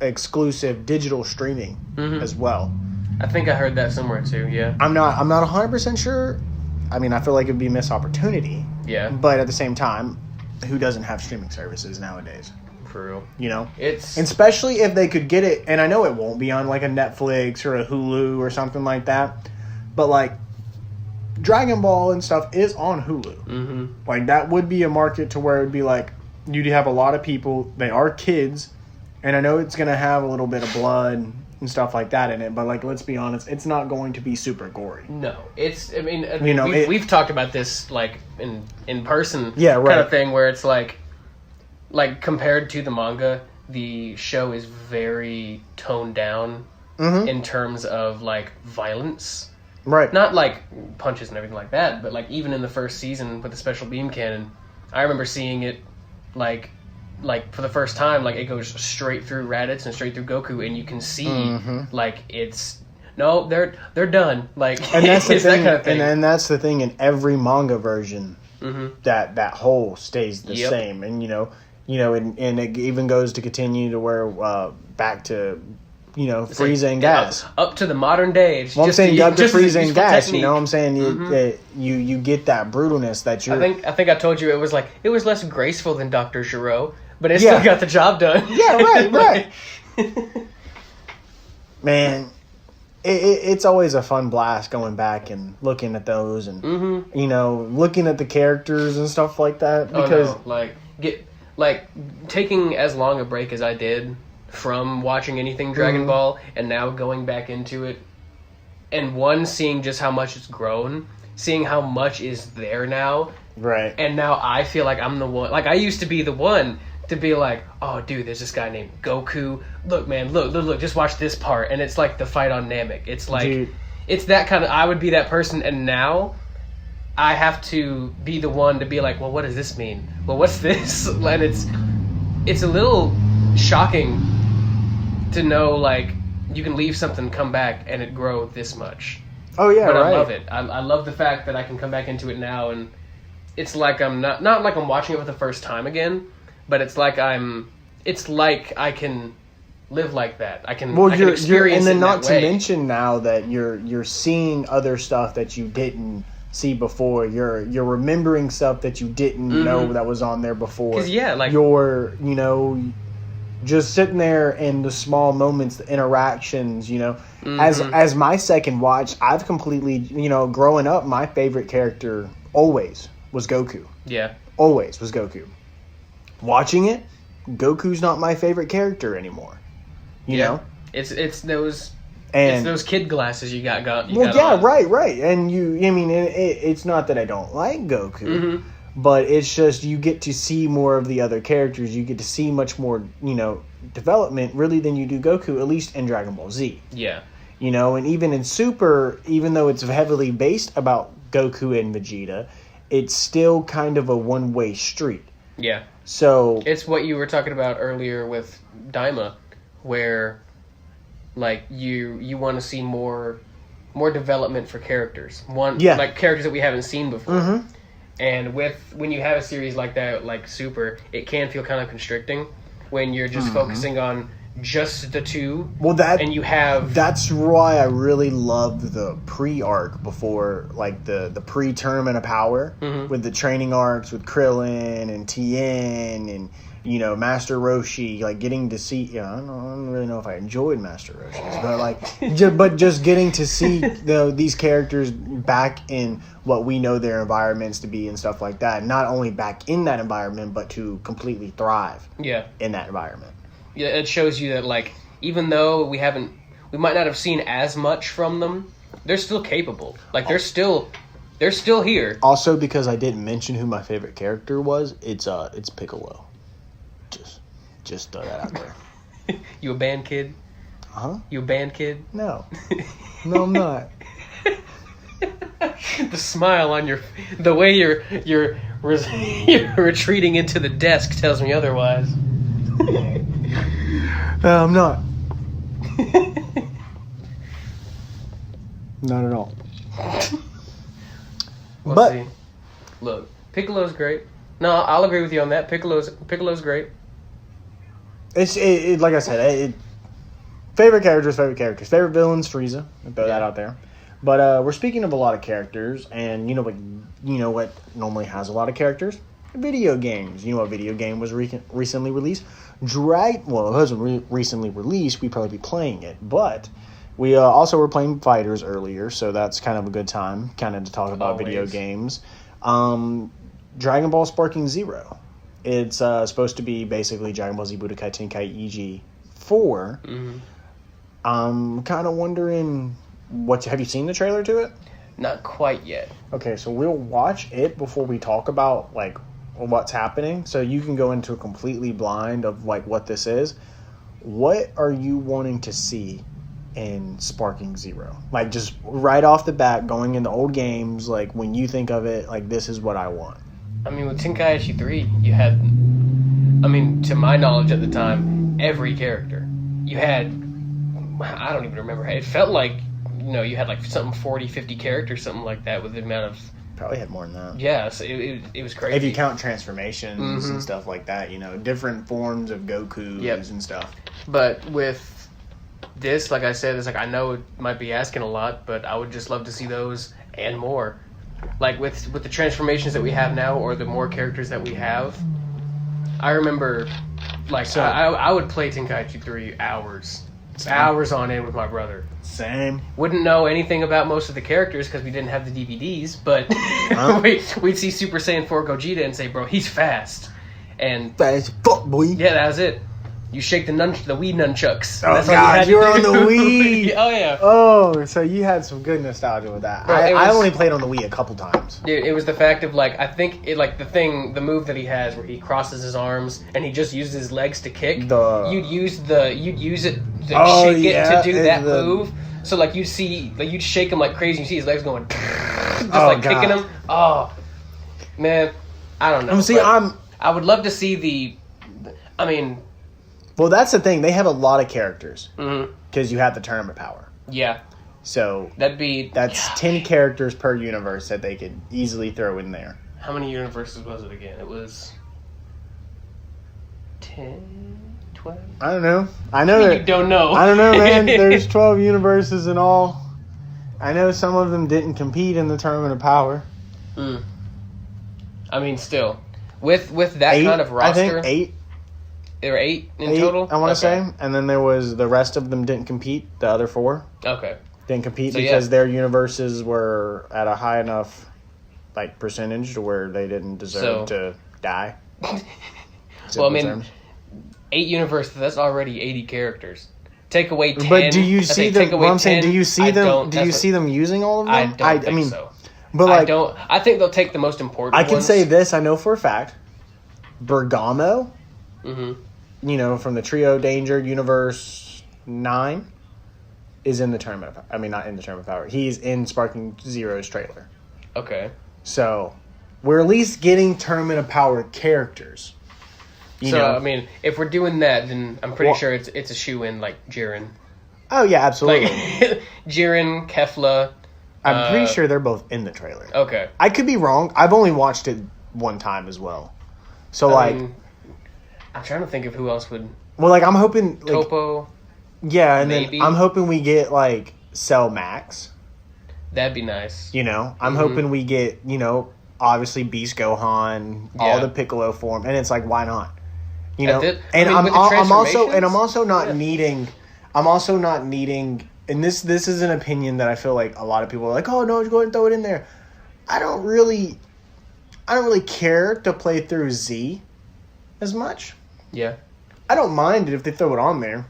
exclusive digital streaming as well. I think I heard that somewhere too. Yeah, I'm not 100% sure. I mean, I feel like it'd be a missed opportunity. Yeah, but at the same time, who doesn't have streaming services nowadays? For real, it's especially if they could get it. And I know it won't be on like a Netflix or a Hulu or something like that, but like Dragon Ball and stuff is on Hulu. Mm-hmm. Like that would be a market to where it would be like you'd have a lot of people. They are kids. And I know it's going to have a little bit of blood and stuff like that in it. But like, let's be honest, it's not going to be super gory. No, it's. I mean, we've talked about this like in person, right. kind of thing where it's like compared to the manga, the show is very toned down in terms of like violence. Right. Not like punches and everything like that, but like even in the first season with the special beam cannon, I remember seeing it like for the first time, like it goes straight through Raditz and straight through Goku, and you can see like it's they're done. Like, and that's the thing, that kind of thing. And that's the thing in every manga version that hole stays the same, and and it even goes to continue to where back to. Frieza and Gas. Up to the modern day. It's I'm saying up to Frieza and Gas. Technique. You know what I'm saying? You get that brutalness that you're... I think I told you it was less graceful than Dr. Gero, but it still got the job done. Yeah, right. Man, it's always a fun blast going back and looking at those and, looking at the characters and stuff like that. Because taking as long a break as I did from watching anything Dragon Ball and now going back into it and seeing just how much it's grown, seeing how much is there now, right? And now I feel like I'm the one, like I used to be the one to be like, oh dude, there's this guy named Goku, look man, look, just watch this part, and it's like the fight on Namek, it's like, dude. It's that kind of, I would be that person, and now I have to be the one to be like, well, what does this mean, well, what's this? And it's a little shocking to know, like, you can leave something, come back, and it grow this much. Oh, yeah, but right. I love it. I love the fact that I can come back into it now, and it's like I'm not like I'm watching it for the first time again, but it's like I can live like that. I can experience and then it not that to way. mention now that you're seeing other stuff that you didn't see before. You're remembering stuff that you didn't know that was on there before. 'Cause, you're just sitting there in the small moments, the interactions, as my second watch, I've completely, growing up, my favorite character always was Goku. Yeah. Always was Goku. Watching it, Goku's not my favorite character anymore. You know? It's those kid glasses you got on. Right. And it's not that I don't like Goku. But it's just you get to see more of the other characters. You get to see much more, development really than you do Goku, at least in Dragon Ball Z. Yeah. And even in Super, even though it's heavily based about Goku and Vegeta, it's still kind of a one-way street. Yeah. So it's what you were talking about earlier with Daima, where like you want to see more development for characters. Like characters that we haven't seen before. And when you have a series like that, like Super, it can feel kind of constricting when you're just focusing on just the two. Well, that's why I really loved the pre-arc before, like the pre-Tournament of Power with the training arcs with Krillin and Tien and Master Roshi, like getting to see. I don't really know if I enjoyed Master Roshi's, but like, just getting to see these characters back in what we know their environments to be and stuff like that. Not only back in that environment, but to completely thrive. In that environment. Yeah, it shows you that like even though we might not have seen as much from them, they're still capable. Like they're still here. Also, because I didn't mention who my favorite character was, it's Piccolo. Just throw that out there. You a band kid? Huh? You a band kid? No, I'm not. The smile on the way you're retreating into the desk tells me otherwise. No, I'm not. Not at all. Let's see. Look, Piccolo's great. No, I'll agree with you on that. Piccolo's great. It's like I said. Favorite characters. Favorite villains, Frieza. I'll throw that out there. But we're speaking of a lot of characters, and what normally has a lot of characters? Video games. You know what video game was recently released? It wasn't recently released. We'd probably be playing it, but we also were playing fighters earlier, so that's kind of a good time, kind of to talk about video games. Dragon Ball Sparking Zero. It's supposed to be basically Dragon Ball Z Budokai Tenkaichi 4. I'm kind of wondering, have you seen the trailer to it? Not quite yet. Okay, so we'll watch it before we talk about, like, what's happening. So you can go into a completely blind of, like, what this is. What are you wanting to see in Sparking Zero? Like, just right off the bat, going into old games, like, when you think of it, like, this is what I want. I mean, with Tenkaichi 3, you had, I mean, to my knowledge at the time, every character. You had, I don't even remember, it felt like, you know, you had like something 40, 50 characters, something like that, with the amount of... Probably had more than that. Yes, it was crazy. If you count transformations and stuff like that, you know, different forms of Gokus and stuff. But with this, like I said, it's like, I know it might be asking a lot, but I would just love to see those and more. Like with the transformations that we have now, or the more characters that we have, I remember, like, so, I would play Tenkaichi 3 hours on end with my brother. Same. Wouldn't know anything about most of the characters because we didn't have the DVDs, but we'd see Super Saiyan 4 Gogeta and say, bro, he's fast. And fast fuck, boy. Yeah, that was it. You shake the Wii nunchucks. Oh, that's God, you were on the Wii. Oh, yeah. Oh, so you had some good nostalgia with that. Bro, I only played on the Wii a couple times. Dude, it was the fact of, like, I think, the move that he has where he crosses his arms and he just uses his legs to kick. You'd use it to shake it to do that move. So, like, you'd shake him like crazy. You see his legs going, just kicking him. Oh, man. I don't know. See, I would love to see well, that's the thing. They have a lot of characters. Because you have the tournament power. Yeah. So that's 10 characters per universe that they could easily throw in there. How many universes was it again? It was 10, 12? I don't know. I know you don't know. I don't know, man. There's 12 universes in all. I know some of them didn't compete in the tournament of power. I mean, still. With that kind of roster... I think 8. There were 8 in total? I want to say. And then there was the rest of them didn't compete. The other 4. Okay. Didn't compete because their universes were at a high enough percentage to where they didn't deserve to die. Well, I mean, 8 universes, that's already 80 characters. Take away 10. But do you see them? What I'm saying, do you see them? Do you see them using all of them? I don't think so. But I think they'll take the most important ones. I can say this. I know for a fact. Bergamo. You know, from the Trio Danger Universe 9 is in the tournament. I mean, not in the tournament of power. He's in Sparking Zero's trailer. Okay. So we're at least getting tournament of power characters. You know? I mean, if we're doing that, then I'm pretty sure it's a shoe-in, like Jiren. Oh, yeah, absolutely. Jiren, Kefla. I'm pretty sure they're both in the trailer. Okay. I could be wrong. I've only watched it one time as well. So, I'm trying to think of who else would... Well, I'm hoping... Topo. Yeah, and maybe. Then I'm hoping we get, Cell Max. That'd be nice. You know? I'm hoping we get, obviously Beast Gohan, all the Piccolo form, and it's why not? You know? I'm also not needing... And this is an opinion that I feel like a lot of people are like, oh, no, just go ahead and throw it in there. I don't really care to play through Z as much. Yeah. I don't mind it if they throw it on there,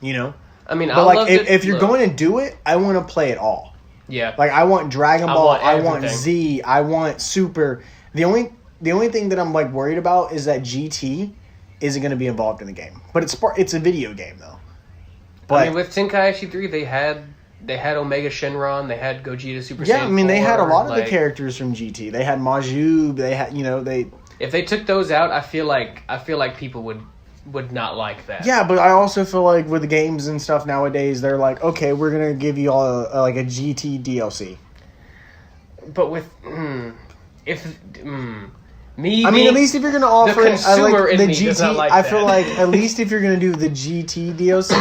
you know? I mean, but if you're going to do it, I want to play it all. Yeah. I want Dragon Ball, I want Z, I want Super. The only thing that I'm worried about is that GT isn't going to be involved in the game. But it's a video game though. But, I mean, with Tenkaichi 3, they had Omega Shenron, they had Gogeta Super Saiyan 4. Yeah, I mean, they had a lot of the characters from GT. They had Majub, they had, If they took those out, I feel like people would not like that. Yeah, but I also feel like with the games and stuff nowadays, they're like, okay, we're going to give you all a GT DLC. But with me, I mean, at least if you're going to offer the consumer in the me GT, does not like I that. feel like at least if you're going to do the GT DLC,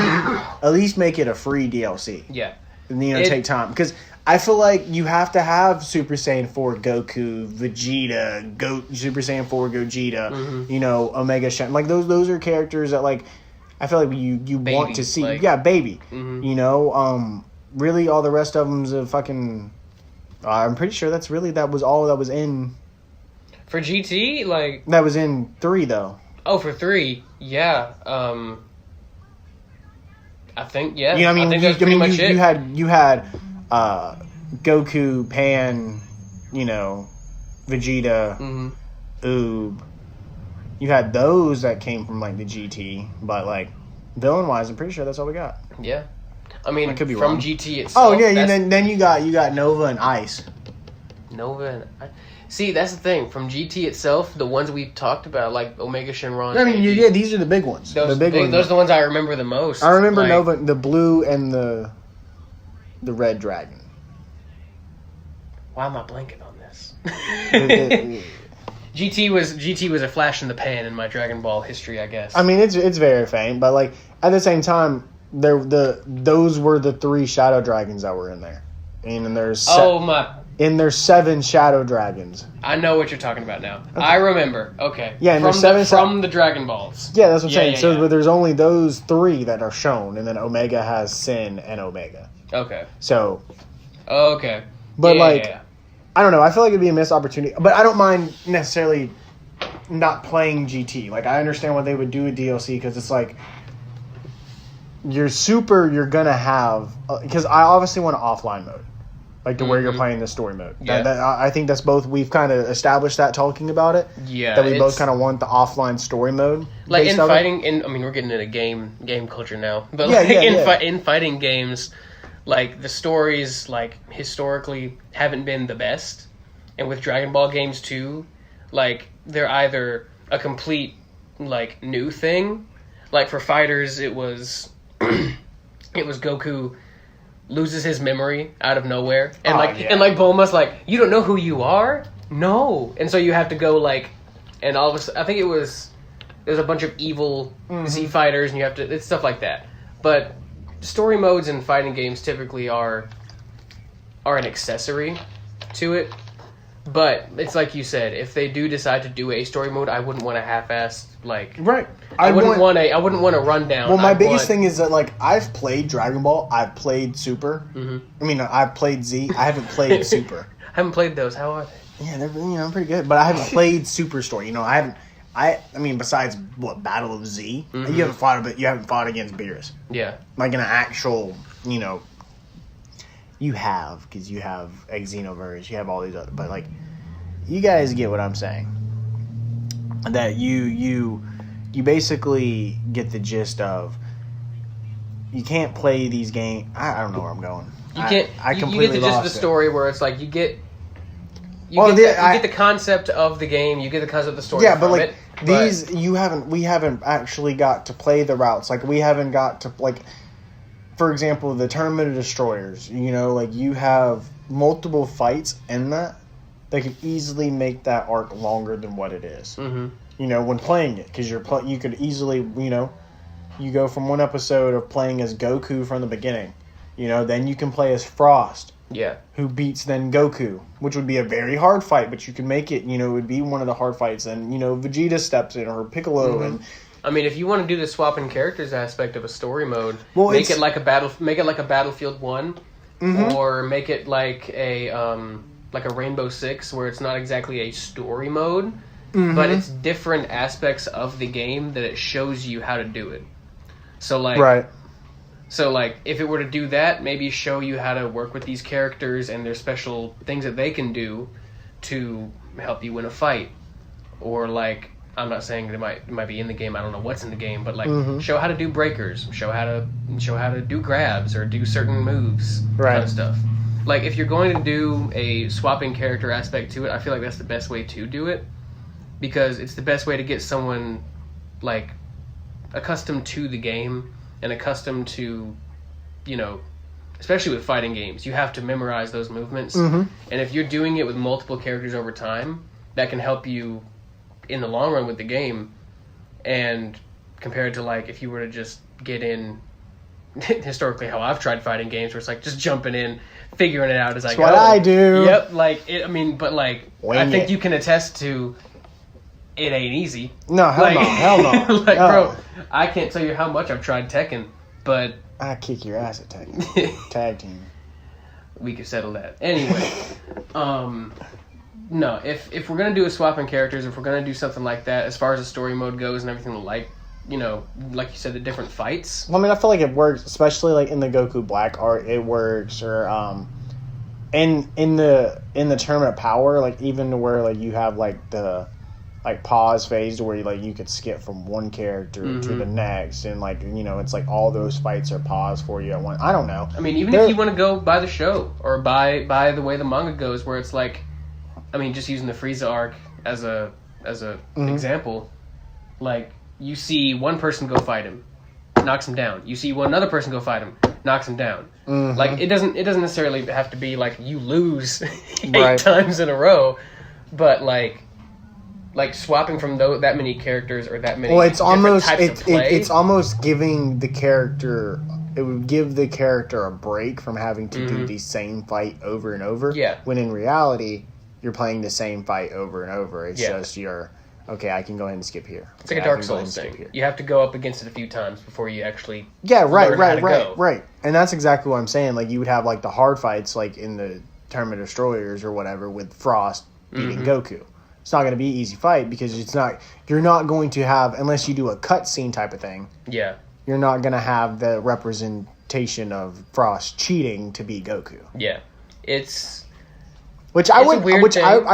at least make it a free DLC. Yeah. And, take time. Because I feel like you have to have Super Saiyan 4 Goku, Vegeta, Super Saiyan 4 Gogeta, Omega Shen. Those are characters that, I feel like you want to see. Yeah, baby. Really, all the rest of them's a fucking... I'm pretty sure that was all that was in... For GT, That was in 3, though. Oh, for 3, yeah. I think, yeah. You know what I mean? I think that's pretty much it. You had Goku, Pan, Vegeta, Oob. You had those that came from like the GT, but like villain wise, I'm pretty sure that's all we got. Yeah, I mean, could be from wrong. GT itself. Oh yeah, then you got Nova and Ice. See, that's the thing. From GT itself, the ones we've talked about, like Omega Shenron. I mean, yeah, these are the big ones. Those are the ones I remember the most. I remember Nova, the blue and the red dragon. Why am I blanking on this? GT was a flash in the pan in my Dragon Ball history, I guess. I mean, it's very faint, but like at the same time, those were the 3 shadow dragons that were in there, and there's there's 7 shadow dragons. I know what you're talking about now. Okay. I remember. Okay. Yeah, and there's from the Dragon Balls. Yeah, that's what I'm saying. So but there's only those 3 that are shown, and then Omega has Sin and Omega. Okay. So. Okay. But I don't know. I feel like it'd be a missed opportunity, but I don't mind necessarily not playing GT. Like I understand what they would do with DLC because it's like your super you're gonna have because I obviously want an offline mode, like to where you're playing the story mode. Yeah. I think that's both. We've kind of established that talking about it. Yeah. That we both kind of want the offline story mode. Like in fighting, I mean, we're getting into game culture now, but in fighting games. Like, the stories, like, historically haven't been the best. And with Dragon Ball games, too, like, they're either a complete, like, new thing. Like, for fighters, it was Goku loses his memory out of nowhere. And, and Bulma's like, you don't know who you are? No. And so you have to go, like, and all of a sudden, I think there's a bunch of evil Z fighters, and you have to, it's stuff like that. But story modes in fighting games typically are an accessory to it, but it's like you said. If they do decide to do a story mode, I wouldn't want a half-assed right. I wouldn't want a rundown. Well, my biggest thing is that like I've played Dragon Ball, I've played Super. I mean, I've played Z. I haven't played Super. I haven't played those. How are they? Yeah, they're pretty good, but I haven't played Super Story. I mean, besides Battle of Z, you haven't fought against Beerus. Yeah, like in an actual, you have because you have Xenoverse, you have all these other, but like, you guys get what I'm saying. That you basically get the gist of you can't play these games. I don't know where I'm going. You can't. I completely you get the gist of the story where it's like you get the concept of the game, you get the concept of the story. Yeah, but like we haven't actually got to play the routes. Like we haven't got to for example, the Tournament of Destroyers. Like you have multiple fights in that could easily make that arc longer than what it is. When playing it, because you could easily you go from one episode of playing as Goku from the beginning. Then you can play as Frost. Yeah. Who beats then Goku, which would be a very hard fight, but you can make it, it would be one of the hard fights. And, Vegeta steps in, or Piccolo. And I mean, if you want to do the swapping characters aspect of a story mode, make it like a Battlefield 1, or make it like a Rainbow Six, where it's not exactly a story mode, but it's different aspects of the game that it shows you how to do it. So, right. So, if it were to do that, maybe show you how to work with these characters and their special things that they can do to help you win a fight. Or, I'm not saying it might be in the game, I don't know what's in the game, but, show how to do breakers, show how to do grabs or do certain moves, kind of stuff. If you're going to do a swapping character aspect to it, I feel like that's the best way to do it. Because it's the best way to get someone, accustomed to the game and accustomed to, especially with fighting games, you have to memorize those movements. And if you're doing it with multiple characters over time, that can help you in the long run with the game. And compared to if you were to just get in, historically how I've tried fighting games, where it's just jumping in, figuring it out as I go. That's what I do. Yep, I think you can attest to it ain't easy. No, hell no. Bro, I can't tell you how much I've tried Tekken, but I kick your ass at Tekken. Tag team. We could settle that. Anyway, no, if we're gonna do a swapping characters, if we're gonna do something like that, as far as the story mode goes and everything like you said, the different fights. Well, I mean, I feel like it works, especially like in the Goku Black art. It works, or in the Tournament of Power, like even to where like you have like the pause phase to where you could skip from one character to the next, and it's like all those fights are paused for you at one. I don't know. I mean, even if you want to go by the show or by the way the manga goes, where it's like, I mean, just using the Frieza arc as a example, like you see one person go fight him, knocks him down. You see another person go fight him, knocks him down. Like it doesn't necessarily have to be like you lose 8 times in a row, but like swapping from that many characters or that many it's almost types of play. It's almost giving the character. It would give the character a break from having to do the same fight over and over. Yeah. When in reality, you're playing the same fight over and over. It's just okay, I can go ahead and skip here. It's like a Dark Souls thing. You have to go up against it a few times before you actually right. And that's exactly what I'm saying. Like you would have like the hard fights like in the Tournament of Destroyers or whatever with Frost beating Goku. It's not going to be an easy fight because you're not going to have, unless you do a cutscene type of thing. Yeah. You're not going to have the representation of Frost cheating to beat Goku. Yeah. I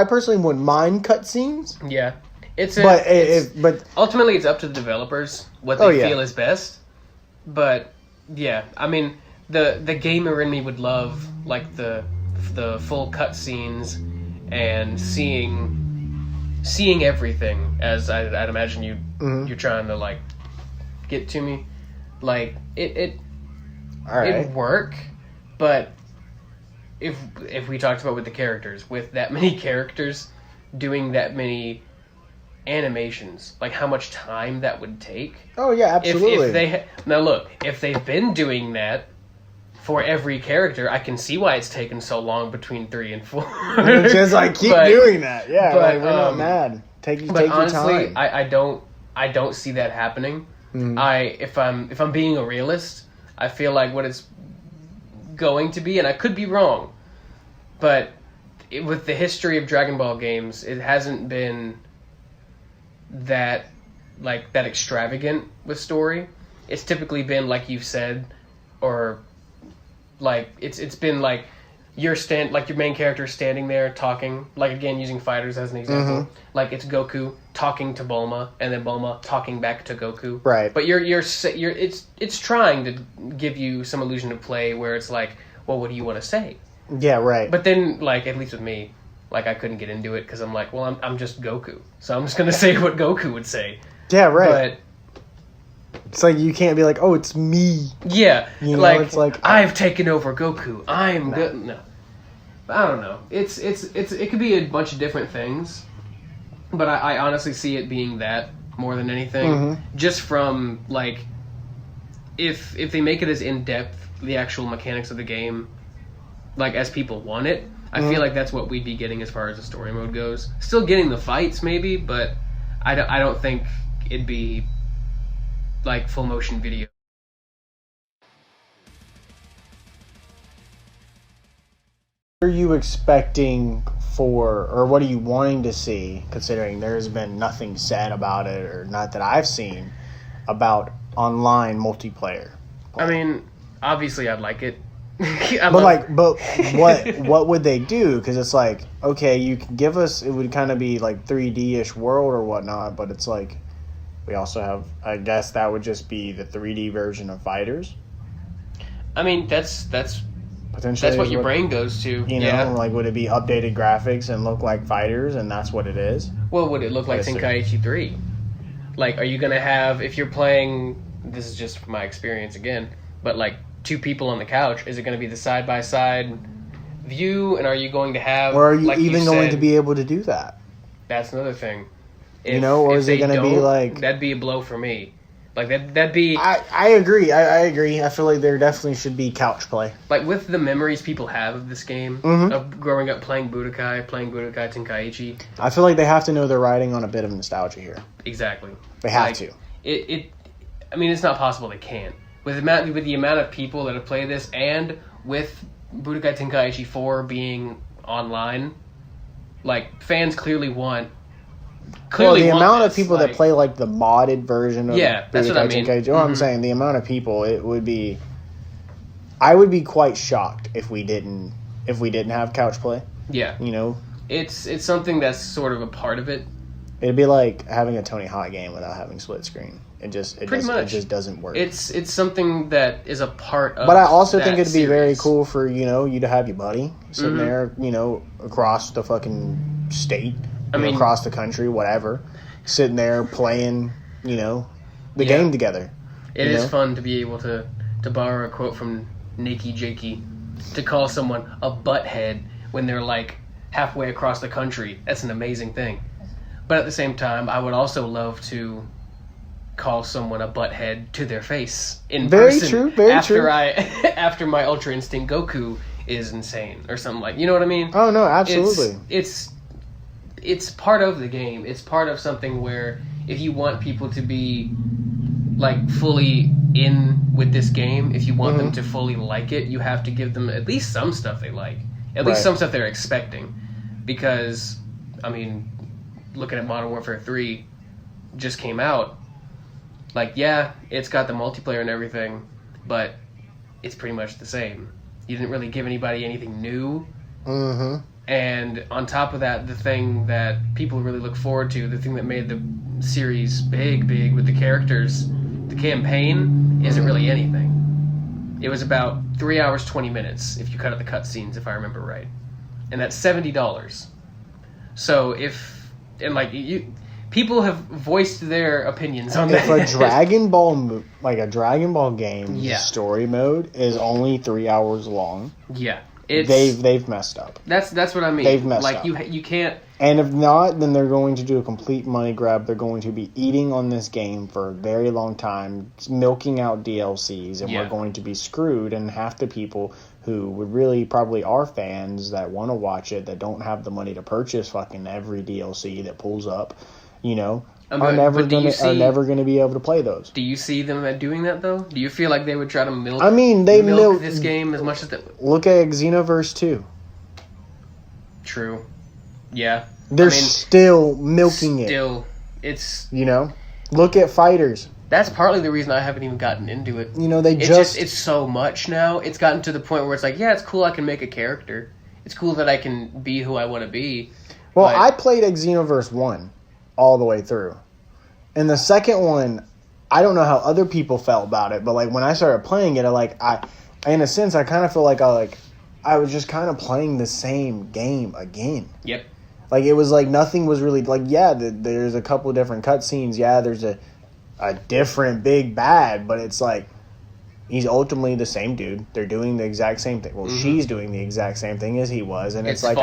personally wouldn't mind cutscenes. Yeah. But ultimately it's up to the developers what they feel is best. But yeah, I mean the gamer in me would love like the full cutscenes and seeing everything, as I'd imagine you're trying to like get to me. Like it'd work, but if we talked about with the characters, with that many characters doing that many animations, like how much time that would take. Oh yeah, absolutely. If they've been doing that for every character, I can see why it's taken so long between 3 and 4. Just like keep doing that, yeah. But, we're not mad. Take your time. I don't see that happening. If I'm being a realist, I feel like what it's going to be, and I could be wrong, but with the history of Dragon Ball games, it hasn't been that extravagant with story. It's typically been like you've said, or like it's been like your main character standing there talking, like again using fighters as an example. Like it's Goku talking to Bulma and then Bulma talking back to Goku. Right. But it's trying to give you some illusion of play where it's like, well, what do you want to say? Yeah, right. But then like at least with me, like I couldn't get into it because I'm like, well, I'm just Goku, so I'm just gonna say what Goku would say. Yeah, right. But it's like you can't be like, oh, it's me. Yeah, it's like I've taken over Goku. I'm good. No, I don't know. It could be a bunch of different things, but I honestly see it being that more than anything. Just from like, if they make it as in depth, the actual mechanics of the game, like as people want it, I feel like that's what we'd be getting as far as the story mode goes. Still getting the fights maybe, but I don't think it'd be like full motion video. What are you expecting or what are you wanting to see, considering there's been nothing said about it, or not that I've seen, about online multiplayer? I mean, obviously I'd like it. But what would they do? Because it's like, okay, you can give us, it would kind of be like 3D-ish world or whatnot, but it's like, we also have, I guess that would just be the 3D version of Fighters. I mean, that's potentially that's what your brain goes to. You know, like would it be updated graphics and look like Fighters, and that's what it is? Well, would it look like Tenkaichi 3? Like, are you going to have, if you're playing, this is just my experience again, but like 2 people on the couch, is it going to be the side-by-side view, and are you going to have... Or are you even going to be able to do that? That's another thing. Or is it going to be like... That'd be a blow for me. Like, that'd be... I agree. I agree. I feel like there definitely should be couch play. Like, with the memories people have of this game, of growing up playing Budokai Tenkaichi... I feel like they have to know they're riding on a bit of nostalgia here. Exactly. They have to. I mean, it's not possible they can't. With the amount of people that have played this, and with Budokai Tenkaichi 4 being online, like, fans clearly want clearly the want amount this, of people that play like the modded version of that's what I mean. I'm saying, the amount of people, it would be. I would be quite shocked if we didn't have couch play. Yeah, you know, it's something that's sort of a part of it. It'd be like having a Tony Hawk game without having split screen. It just doesn't work. It's something that is a part of. But I also think it'd be series. very cool for you to have your buddy sitting there, across the fucking state, across the country, whatever, sitting there playing, the game together. It is fun to be able to borrow a quote from Nikki Jakey to call someone a butthead when they're like halfway across the country. That's an amazing thing. But at the same time, I would also love to call someone a butthead to their face in person. Very true. After my Ultra Instinct Goku is insane or something like, you know what I mean? Oh no, absolutely. It's part of the game. It's part of something where if you want people to be like fully in with this game, if you want them to fully like it, you have to give them at least some stuff they like, at least some stuff they're expecting, because looking at Modern Warfare 3 just came out. Like, yeah, it's got the multiplayer and everything, but it's pretty much the same. You didn't really give anybody anything new. Mm-hmm. And on top of that, the thing that people really look forward to, the thing that made the series big with the characters, the campaign, isn't really anything. It was about 3 hours, 20 minutes, if you cut out the cutscenes, if I remember right. And that's $70. So people have voiced their opinions on that. If a Dragon Ball game story mode is only 3 hours long, they've messed up. That's what I mean. They've messed up. You can't. And if not, then they're going to do a complete money grab. They're going to be eating on this game for a very long time, milking out DLCs, and we're going to be screwed. And half the people who would really probably are fans that want to watch it, that don't have the money to purchase fucking every DLC that pulls up, are never going to be able to play those. Do you see them doing that, though? Do you feel like they would try to milk this game as much as they... Look at Xenoverse 2. True. Yeah. They're still milking it. It's... Look at Fighters. That's partly the reason I haven't even gotten into it. It's so much now. It's gotten to the point where it's like, yeah, it's cool I can make a character. It's cool that I can be who I want to be. Well, I played Xenoverse 1 all the way through. And the second one, I don't know how other people felt about it, but like when I started playing it, in a sense, I kind of feel like I was just kind of playing the same game again. Yep. Like it was like nothing was really like, there's a couple of different cutscenes. Yeah, there's a different big bad, but it's like he's ultimately the same dude. They're doing the exact same thing. Well, she's doing the exact same thing as he was, and it's like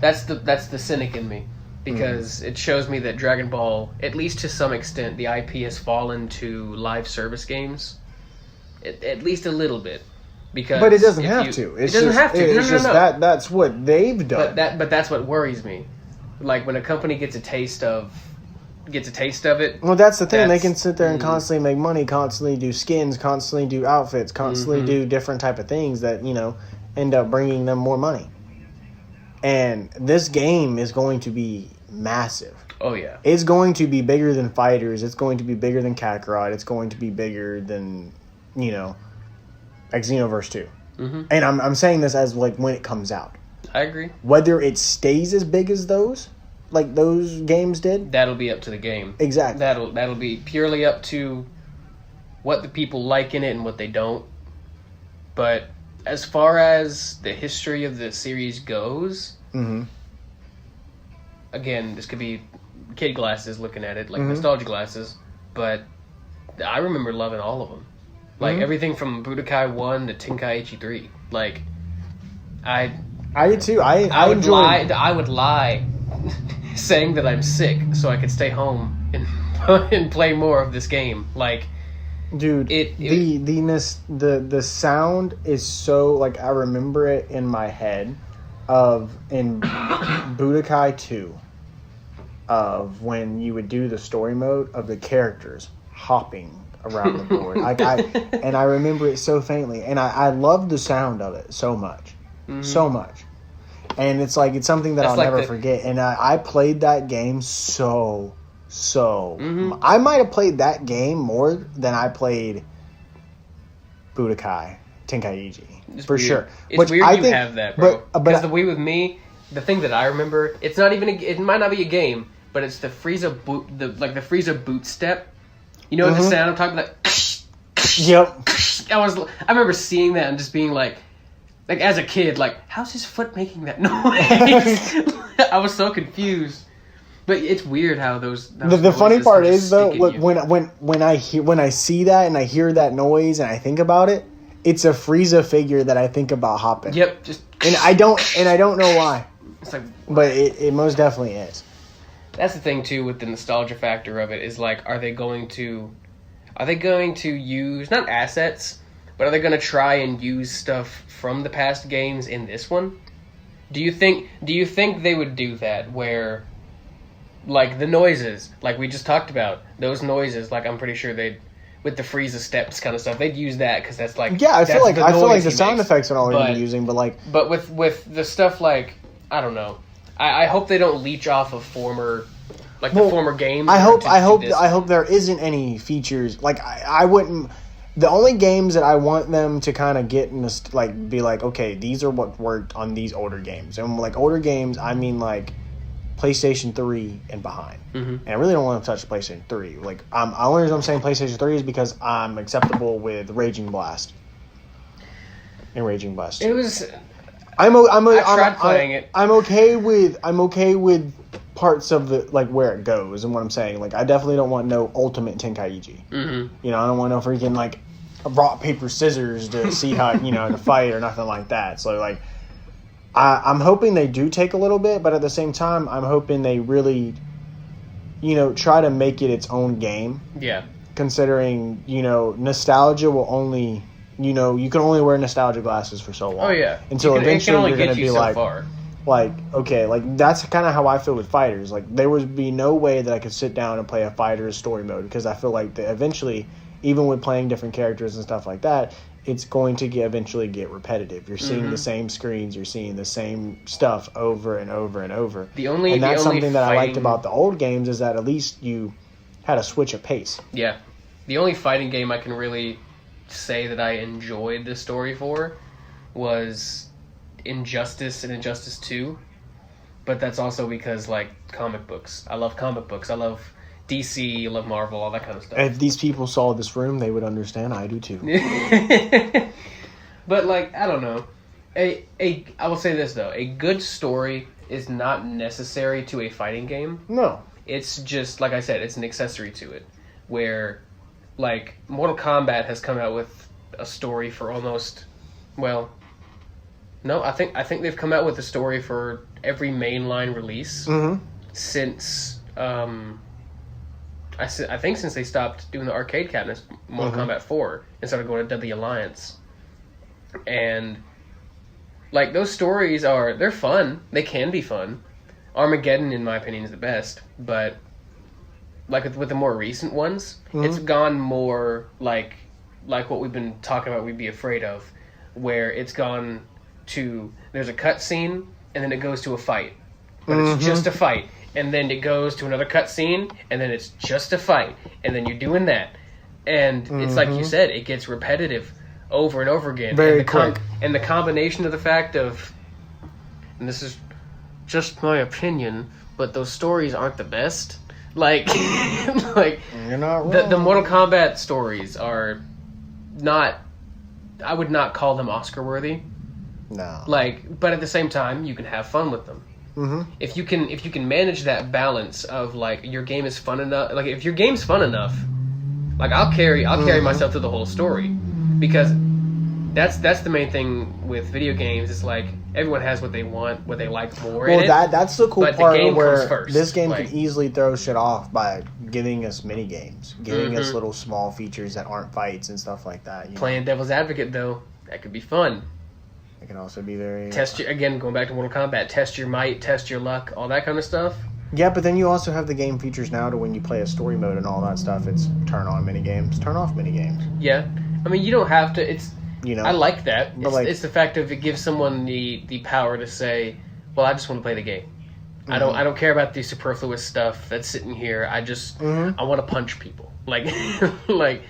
that's the cynic in me. Because it shows me that Dragon Ball, at least to some extent, the IP has fallen to live service games. At least a little bit. But it doesn't have to. It doesn't have to. It's just that's what they've done. But that's what worries me. Like when a company gets a taste of it. Well, that's the thing. They can sit there and constantly make money, constantly do skins, constantly do outfits, constantly do different type of things that, end up bringing them more money. And this game is going to be massive. Oh, yeah. It's going to be bigger than Fighters. It's going to be bigger than Kakarot. It's going to be bigger than, like Xenoverse 2. Mm-hmm. And I'm saying this as, like, when it comes out. I agree. Whether it stays as big as those games did, that'll be up to the game. Exactly. That'll be purely up to what the people like in it and what they don't. But as far as the history of the series goes, again, this could be kid glasses looking at it, like nostalgia glasses, but I remember loving all of them. Like everything from Budokai 1 to Tenkaichi 3. Like, I did too. I would lie saying that I'm sick so I could stay home and play more of this game. Like, dude, the sound is so, like, I remember it in my head in Budokai 2 of when you would do the story mode of the characters hopping around the board. And I remember it so faintly, and I loved the sound of it so much. So much. And it's like, it's something that That's I'll like never forget. And I played that game I might have played that game more than I played Budokai Tenkaichi. It's for weird. sure. It's Which weird I you think, have that, bro. But Because the Wii with me, the thing that I remember, it's not even it might not be a game, but it's the Frieza boot, the Frieza boot step. You know the sound I'm talking about? Yep. I remember seeing that and just being like as a kid, like, how's his foot making that noise? I was so confused. But it's weird how those the funny part is though, look, when I see that and I hear that noise and I think about it, it's a Frieza figure that I think about hopping. Yep, and I don't know why. It's like, but it most definitely is. That's the thing too with the nostalgia factor of it is like, are they going to use not assets, but are they going to try and use stuff from the past games in this one? Do you think they would do that where, like, the noises, like we just talked about, those noises, like, I'm pretty sure they'd, with the Frieza steps kind of stuff, they'd use that because that's like, yeah, I feel like the sound makes. effects are all they're using, but with the stuff like, I don't know, I hope they don't leech off of former games. I hope there isn't any features, like I wouldn't. The only games that I want them to kind of get in this, like, be like, okay, these are what worked on these older games, and like older games, I mean like PlayStation 3 and behind. And I really don't want to touch PlayStation 3. Like, the only reason I'm saying PlayStation 3 is because I'm acceptable with Raging Blast. And Raging Blast 2. It was. I tried playing it. I'm okay with parts of the, like, where it goes and what I'm saying. Like, I definitely don't want no Ultimate Tenkaichi. You know, I don't want no freaking, like, rock paper scissors to see how, you know, to fight or nothing like that. So, like, I'm hoping they do take a little bit, but at the same time, I'm hoping they really, you know, try to make it its own game. Yeah. Considering, you know, nostalgia will only, you know, you can only wear nostalgia glasses for so long. Oh, yeah. Until eventually you're going to be so far. Like, okay, like, that's kind of how I feel with fighters. Like, there would be no way that I could sit down and play a fighter's story mode, because I feel like eventually, even with playing different characters and stuff like that, it's going to eventually get repetitive. You're seeing the same screens, you're seeing the same stuff over and over and over. And that's something that I liked about the old games, is that at least you had a switch of pace. Yeah. The only fighting game I can really say that I enjoyed the story for was Injustice and Injustice 2. But that's also because, like, comic books. I love comic books. I love DC, I love Marvel, all that kind of stuff. If these people saw this room, they would understand. I do too. But, like, I don't know. I will say this, though. A good story is not necessary to a fighting game. No. It's just, like I said, it's an accessory to it. Where, like, Mortal Kombat has come out with a story for almost, well, no, I think they've come out with a story for every mainline release since, I think since they stopped doing the arcade cabinets, Mortal Kombat 4, and started going to Deadly Alliance. And, like, those stories they're fun. They can be fun. Armageddon, in my opinion, is the best. But, like, with the more recent ones, it's gone more like what we've been talking about we'd be afraid of. Where it's gone to, there's a cutscene, and then it goes to a fight. But it's just a fight. And then it goes to another cutscene, and then it's just a fight, and then you're doing that, and it's like you said, it gets repetitive over and over again. Very quick. And the combination of the fact of, and this is just my opinion, but those stories aren't the best. Like, like you're not wrong. The Mortal Kombat stories are not. I would not call them Oscar worthy. No. Like, but at the same time, you can have fun with them. If you can manage that balance of, like, your game is fun enough, like, if your game's fun enough, like, I'll carry myself through the whole story, because that's the main thing with video games. It's like everyone has what they want, what they like more. Well, that's the cool part where this game like, can easily throw shit off by giving us mini games, giving us little small features that aren't fights and stuff like that. Playing devil's advocate, though, that could be fun. It can also be very... Again, going back to Mortal Kombat, test your might, test your luck, all that kind of stuff. Yeah, but then you also have the game features now to when you play a story mode and all that stuff, it's turn on minigames, turn off minigames. Yeah. I mean, you don't have to... It's... You know? I like that. But it's the fact of it gives someone the power to say, well, I just want to play the game. Mm-hmm. I don't care about the superfluous stuff that's sitting here. I just I want to punch people. Like well,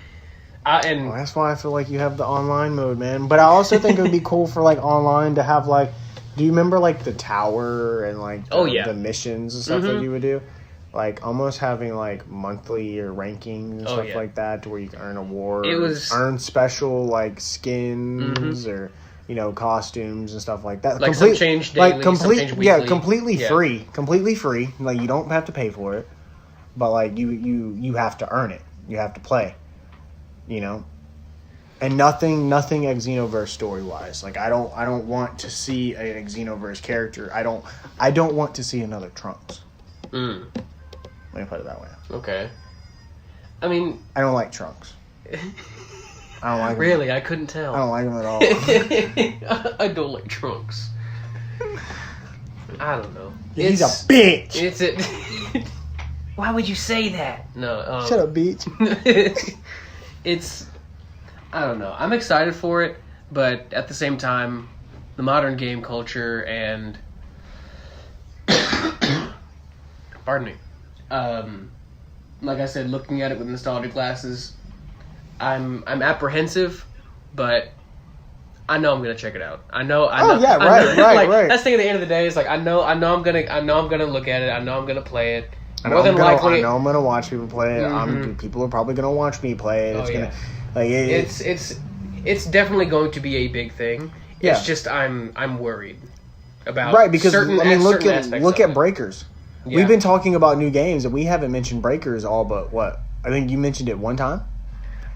that's why I feel like you have the online mode, man. But I also think it would be cool for like online to have like, do you remember like the tower and like the missions and stuff that you would do? Like almost having like monthly or rankings and stuff like that, to where you can earn awards, earn special like skins or costumes and stuff like that. Like some change daily, some change weekly. Completely free. Like you don't have to pay for it, but like you have to earn it. You have to play. And nothing Xenoverse story wise. Like I don't want to see a Xenoverse character. I don't want to see another Trunks. Let me put it that way. Okay. I mean, I don't like Trunks. I don't like him. Really, I couldn't tell. I don't like him at all. I don't like Trunks. I don't know. He's a bitch. It's a. Why would you say that? No. Shut up, bitch. I don't know. I'm excited for it, but at the same time, the modern game culture and pardon me. Like I said, looking at it with nostalgia glasses, I'm apprehensive, but I know I'm gonna check it out. I know. Right. That's the thing. At the end of the day, is like I know I'm gonna look at it. I know I'm gonna play it. I know I'm gonna watch people play it. People are probably gonna watch me play it. It's definitely going to be a big thing. Yeah. It's just I'm worried about because look at Breakers. Yeah. We've been talking about new games and we haven't mentioned Breakers all but what? I think you mentioned it one time.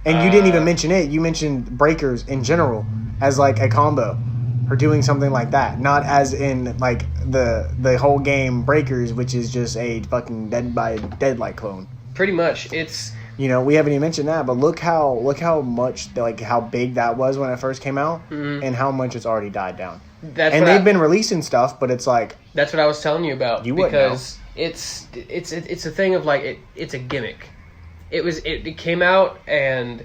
And you didn't even mention it. You mentioned Breakers in general as like a combo or doing something like that. Not as in like the whole game Breakers, which is just a fucking Dead by Daylight clone. Pretty much. It's we haven't even mentioned that, but look how much like how big that was when it first came out and how much it's already died down. They've been releasing stuff, but it's like that's what I was telling you about. You wouldn't know. It's a thing of like it's a gimmick. It came out and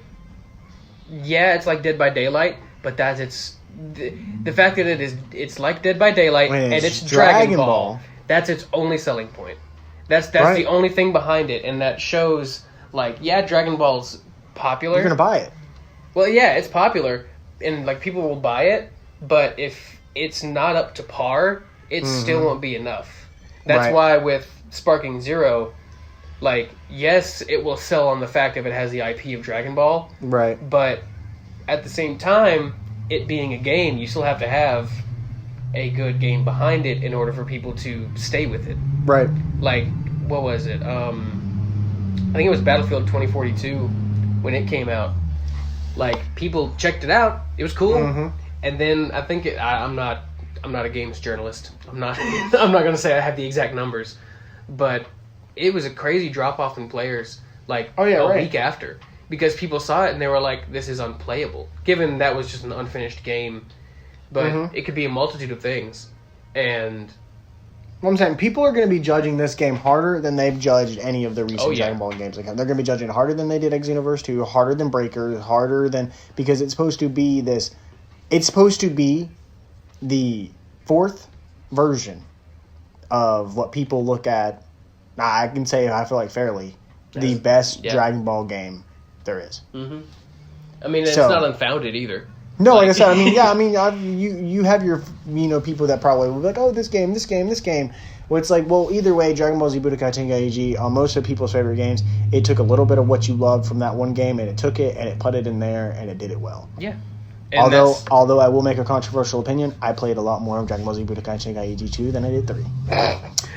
it's like Dead by Daylight, but that's the fact that it's like Dead by Daylight and it's Dragon Ball. That's its only selling point. That's right. The only thing behind it, and that shows like Dragon Ball's popular. You're gonna buy it. Well, yeah, it's popular, and like people will buy it, but if it's not up to par, it still won't be enough. That's why with Sparking Zero, like, yes, it will sell on the fact that it has the IP of Dragon Ball. Right. But at the same time, it being a game, you still have to have a good game behind it in order for people to stay with it. Right. Like, what was it? I think it was Battlefield 2042 when it came out. Like, people checked it out. It was cool. And then I think I'm not a games journalist. I'm not going to say I have the exact numbers, but it was a crazy drop off in players like a week after, because people saw it and they were like, this is unplayable, given that was just an unfinished game. But it could be a multitude of things. And what I'm saying, people are going to be judging this game harder than they've judged any of the recent Dragon Ball games. Like, they're going to be judging harder than they did Xenoverse 2, harder than Breakers, because it's supposed to be this. It's supposed to be the fourth version of what people look at. I can say, I feel like fairly, the best Dragon Ball game there is. I mean, it's not unfounded either. No, like I said, you have your people that probably will be like, oh, this game. Well, it's like, well, either way, Dragon Ball Z Budokai Tenkaichi, on most of people's favorite games, it took a little bit of what you loved from that one game, and it took it, and it put it in there, and it did it well. Yeah. Although I will make a controversial opinion, I played a lot more of Dragon Ball Z Budokai Tenkaichi 2 than I did 3.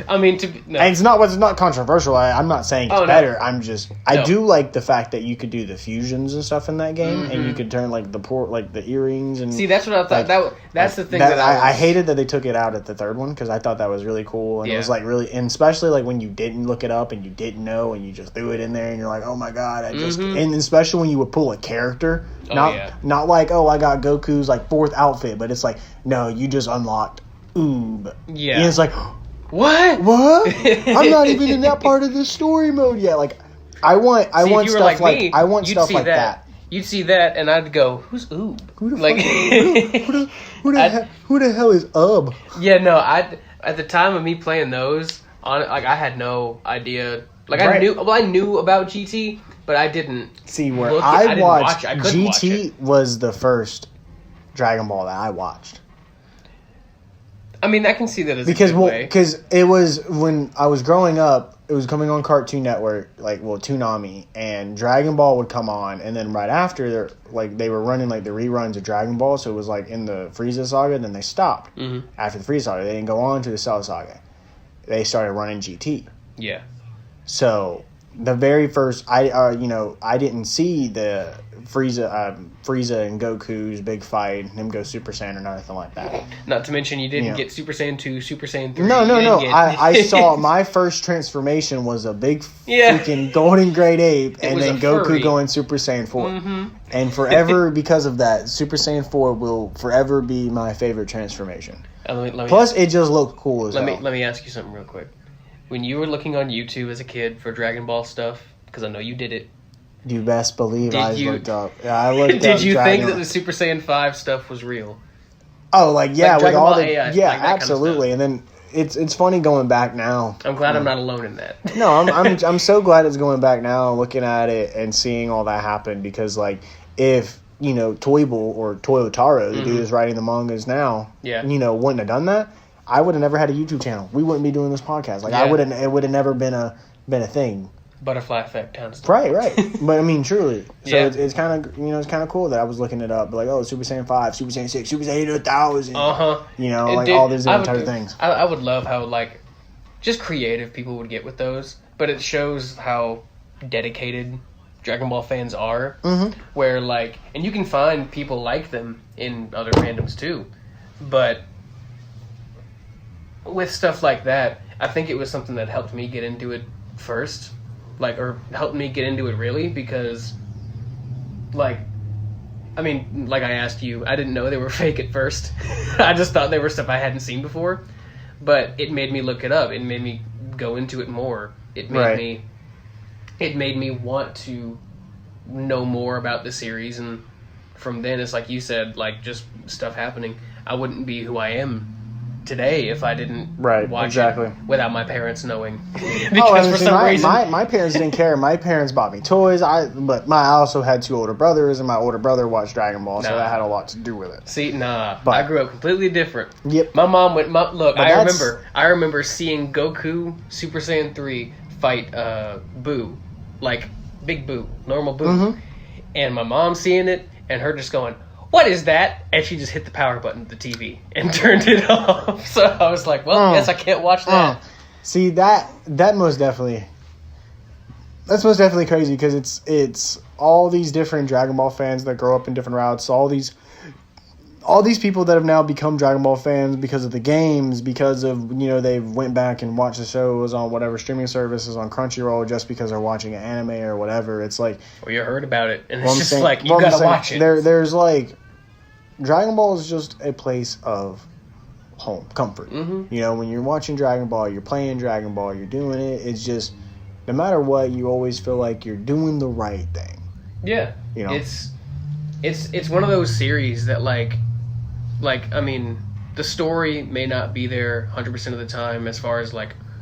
I mean, and it's not controversial. I'm not saying it's better. I do like the fact that you could do the fusions and stuff in that game, and you could turn like the earrings and. See, that's what I thought. That's the thing I hated that they took it out at the third one, because I thought that was really cool, and it was like really, and especially like when you didn't look it up and you didn't know and you just threw it in there and you're like, oh my god, and especially when you would pull a character, not like, oh, I got Goku's like fourth outfit, but it's like, no, you just unlocked Oob. Yeah. And it's like, What? I'm not even in that part of the story mode yet. Like, I want stuff like that. You'd see that, and I'd go, "Who's Oob? Who the hell is Ub?" Yeah, no, at the time of me playing those, I had no idea. Like Right. I knew about GT, but I didn't See, where look I didn't watched watch it. I couldn't watch GT it. was the first Dragon Ball that I watched. I mean, I can see that as Because a good way. because it was when I was growing up, it was coming on Cartoon Network, Toonami, and Dragon Ball would come on, and then right after, they were running the reruns of Dragon Ball, so it was in the Frieza saga, then they stopped. Mm-hmm. After the Frieza saga, they didn't go on to the Cell saga. They started running GT. Yeah. So the very first, I didn't see the Frieza and Goku's big fight, and him go Super Saiyan or nothing like that. Not to mention you didn't get Super Saiyan 2, Super Saiyan 3. No. I saw my first transformation was a big freaking golden great ape, and then Goku furry. going Super Saiyan 4. Mm-hmm. And forever, because of that, Super Saiyan 4 will forever be my favorite transformation. Plus, it just looked cool as hell. Let me ask you something real quick. When you were looking on YouTube as a kid for Dragon Ball stuff, because I know you did it. You best believe looked up. Yeah, I looked up. Did you think that the Super Saiyan 5 stuff was real? Oh, with Dragon all Ball the AI, absolutely. Kind of and then it's funny going back now. I'm glad I'm not alone in that. No, I'm so glad it's going back now, looking at it and seeing all that happen, because if Toible or Toyotaro, the dude who's writing the mangas now, wouldn't have done that, I would have never had a YouTube channel. We wouldn't be doing this podcast. It would have never been a thing. Butterfly effect times. Right. But I mean, truly. So Yeah. it's kind of it's kind of cool that I was looking it up. Super Saiyan 5, Super Saiyan 6, Super Saiyan 1000. All these different type of things. I would love how just creative people would get with those, but it shows how dedicated Dragon Ball fans are. Mm-hmm. Where and you can find people like them in other fandoms too, but with stuff like that, I think it was something that helped me get into it first. Or helped me get into it really, because, I asked you, I didn't know they were fake at first. I just thought they were stuff I hadn't seen before. But it made me look it up. It made me go into it more. It made me want to know more about the series, and from then, it's like you said, just stuff happening. I wouldn't be who I am today if I didn't watch it without my parents knowing. Because for some reason, my parents didn't care. My parents bought me toys. I also had two older brothers, and my older brother watched Dragon Ball, so that had a lot to do with it. See, I grew up completely different. Yep. My mom went. I remember seeing Goku Super Saiyan 3 fight Boo, Big Boo, normal Boo, and my mom seeing it and her just going, "What is that?" And she just hit the power button of the TV and turned it off. So I was like, well, guess I can't watch that. See, that's most definitely crazy, because it's all these different Dragon Ball fans that grow up in different routes, all these people that have now become Dragon Ball fans because of the games, because of, they went back and watched the shows on whatever streaming services on Crunchyroll just because they're watching an anime or whatever. It's like, well, you heard about it, and it's just you gotta watch it. There's Dragon Ball is just a place of home, comfort. Mm-hmm. When you're watching Dragon Ball, you're playing Dragon Ball, you're doing it, it's just, no matter what, you always feel like you're doing the right thing. Yeah. It's one of those series that the story may not be there 100% of the time as far as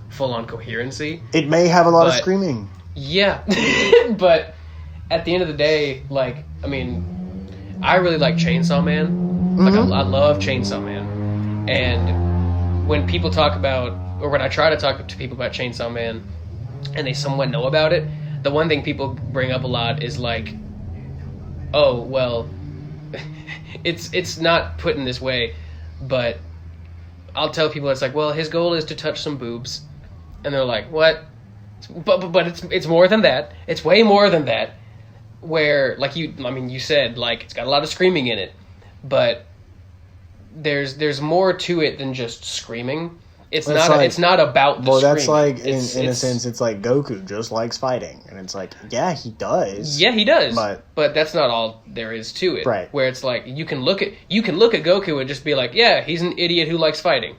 full-on coherency. It may have a lot of screaming. Yeah. But at the end of the day, I really like Chainsaw Man. I love Chainsaw Man. And when people talk about, or when I try to talk to people about Chainsaw Man, and they somewhat know about it, the one thing people bring up a lot is oh, well, it's not put in this way, but I'll tell people it's well, his goal is to touch some boobs, and they're like, what? But it's more than that. It's way more than that. Where you said it's got a lot of screaming in it, but there's more to it than just screaming. It's not about the screaming. Well, that's in a sense, it's Goku just likes fighting, and it's yeah, he does. Yeah, he does. But that's not all there is to it. Right. Where it's you can look at Goku and just be yeah, he's an idiot who likes fighting,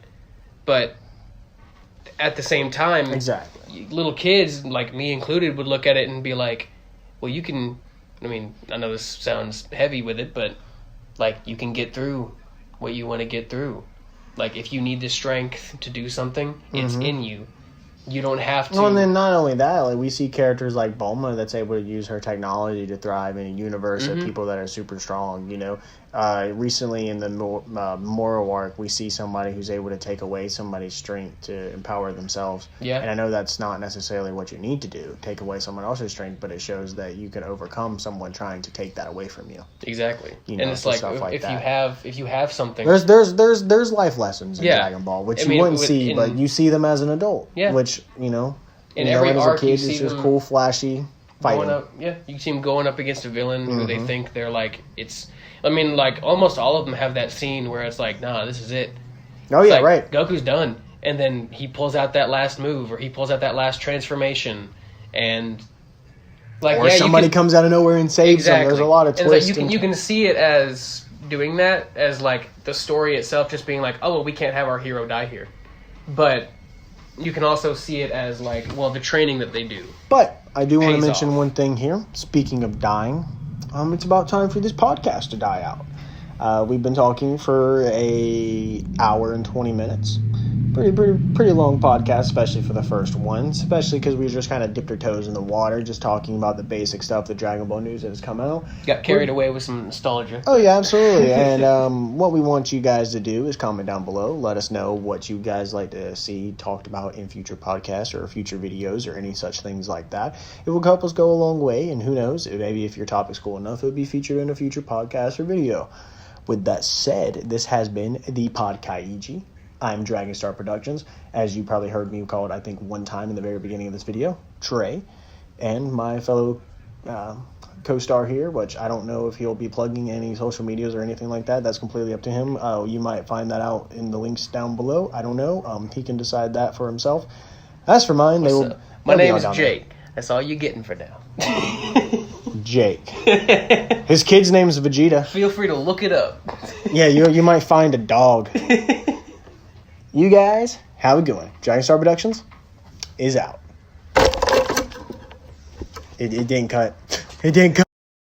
but at the same time, exactly, little kids like me included would look at it and be well, you can. I know this sounds heavy with it, but you can get through what you want to get through. Like, if you need the strength to do something, it's in you. You don't have to... Well, and then not only that, like, we see characters like Bulma that's able to use her technology to thrive in a universe of people that are super strong, you know. Recently in the Moro arc, we see somebody who's able to take away somebody's strength to empower themselves. Yeah. And I know that's not necessarily what you need to do, take away someone else's strength, but it shows that you can overcome someone trying to take that away from you. Exactly. You know, and it's like, if you have something... There's life lessons in Dragon Ball, which you wouldn't see, but you see them as an adult. Yeah. Which, you know, in every arc, kid, you see it's just them cool, flashy fighting. You see them going up against a villain who they think they're like, it's... I mean, like, almost all of them have that scene where it's like, nah, this is it. Oh, It's yeah, like, right. Goku's done. And then he pulls out that last move, or he pulls out that last transformation, and... like, or somebody comes out of nowhere and saves them. There's a lot of twists. Like, you can see it as doing that, as, like, the story itself just being like, oh, well, we can't have our hero die here. But you can also see it as, like, well, the training that they do. But I do want to pays mention off. one thing here. Speaking of dying, it's about time for this podcast to die out. We've been talking for an hour and 20 minutes. Pretty long podcast, especially for the first one. Especially because we just kind of dipped our toes in the water, just talking about the basic stuff, the Dragon Ball news that has come out. Got carried away with some nostalgia. Oh yeah, absolutely. And what we want you guys to do is comment down below. Let us know what you guys like to see talked about in future podcasts or future videos or any such things like that. It will help us go a long way, and who knows, maybe if your topic's cool enough, it would be featured in a future podcast or video. With that said, this has been the Podkaichi. I'm Dragonstar Productions. As you probably heard me call it, I think, one time in the very beginning of this video, Trey, and my fellow co-star here, which I don't know if he'll be plugging any social medias or anything like that. That's completely up to him. You might find that out in the links down below. I don't know. He can decide that for himself. As for mine, my name is Jake. That's all you're getting for now. Jake. His kid's name is Vegeta. Feel free to look it up. Yeah, you might find a dog. You guys, how we going? Dragonstar Productions is out. It didn't cut. It didn't cut.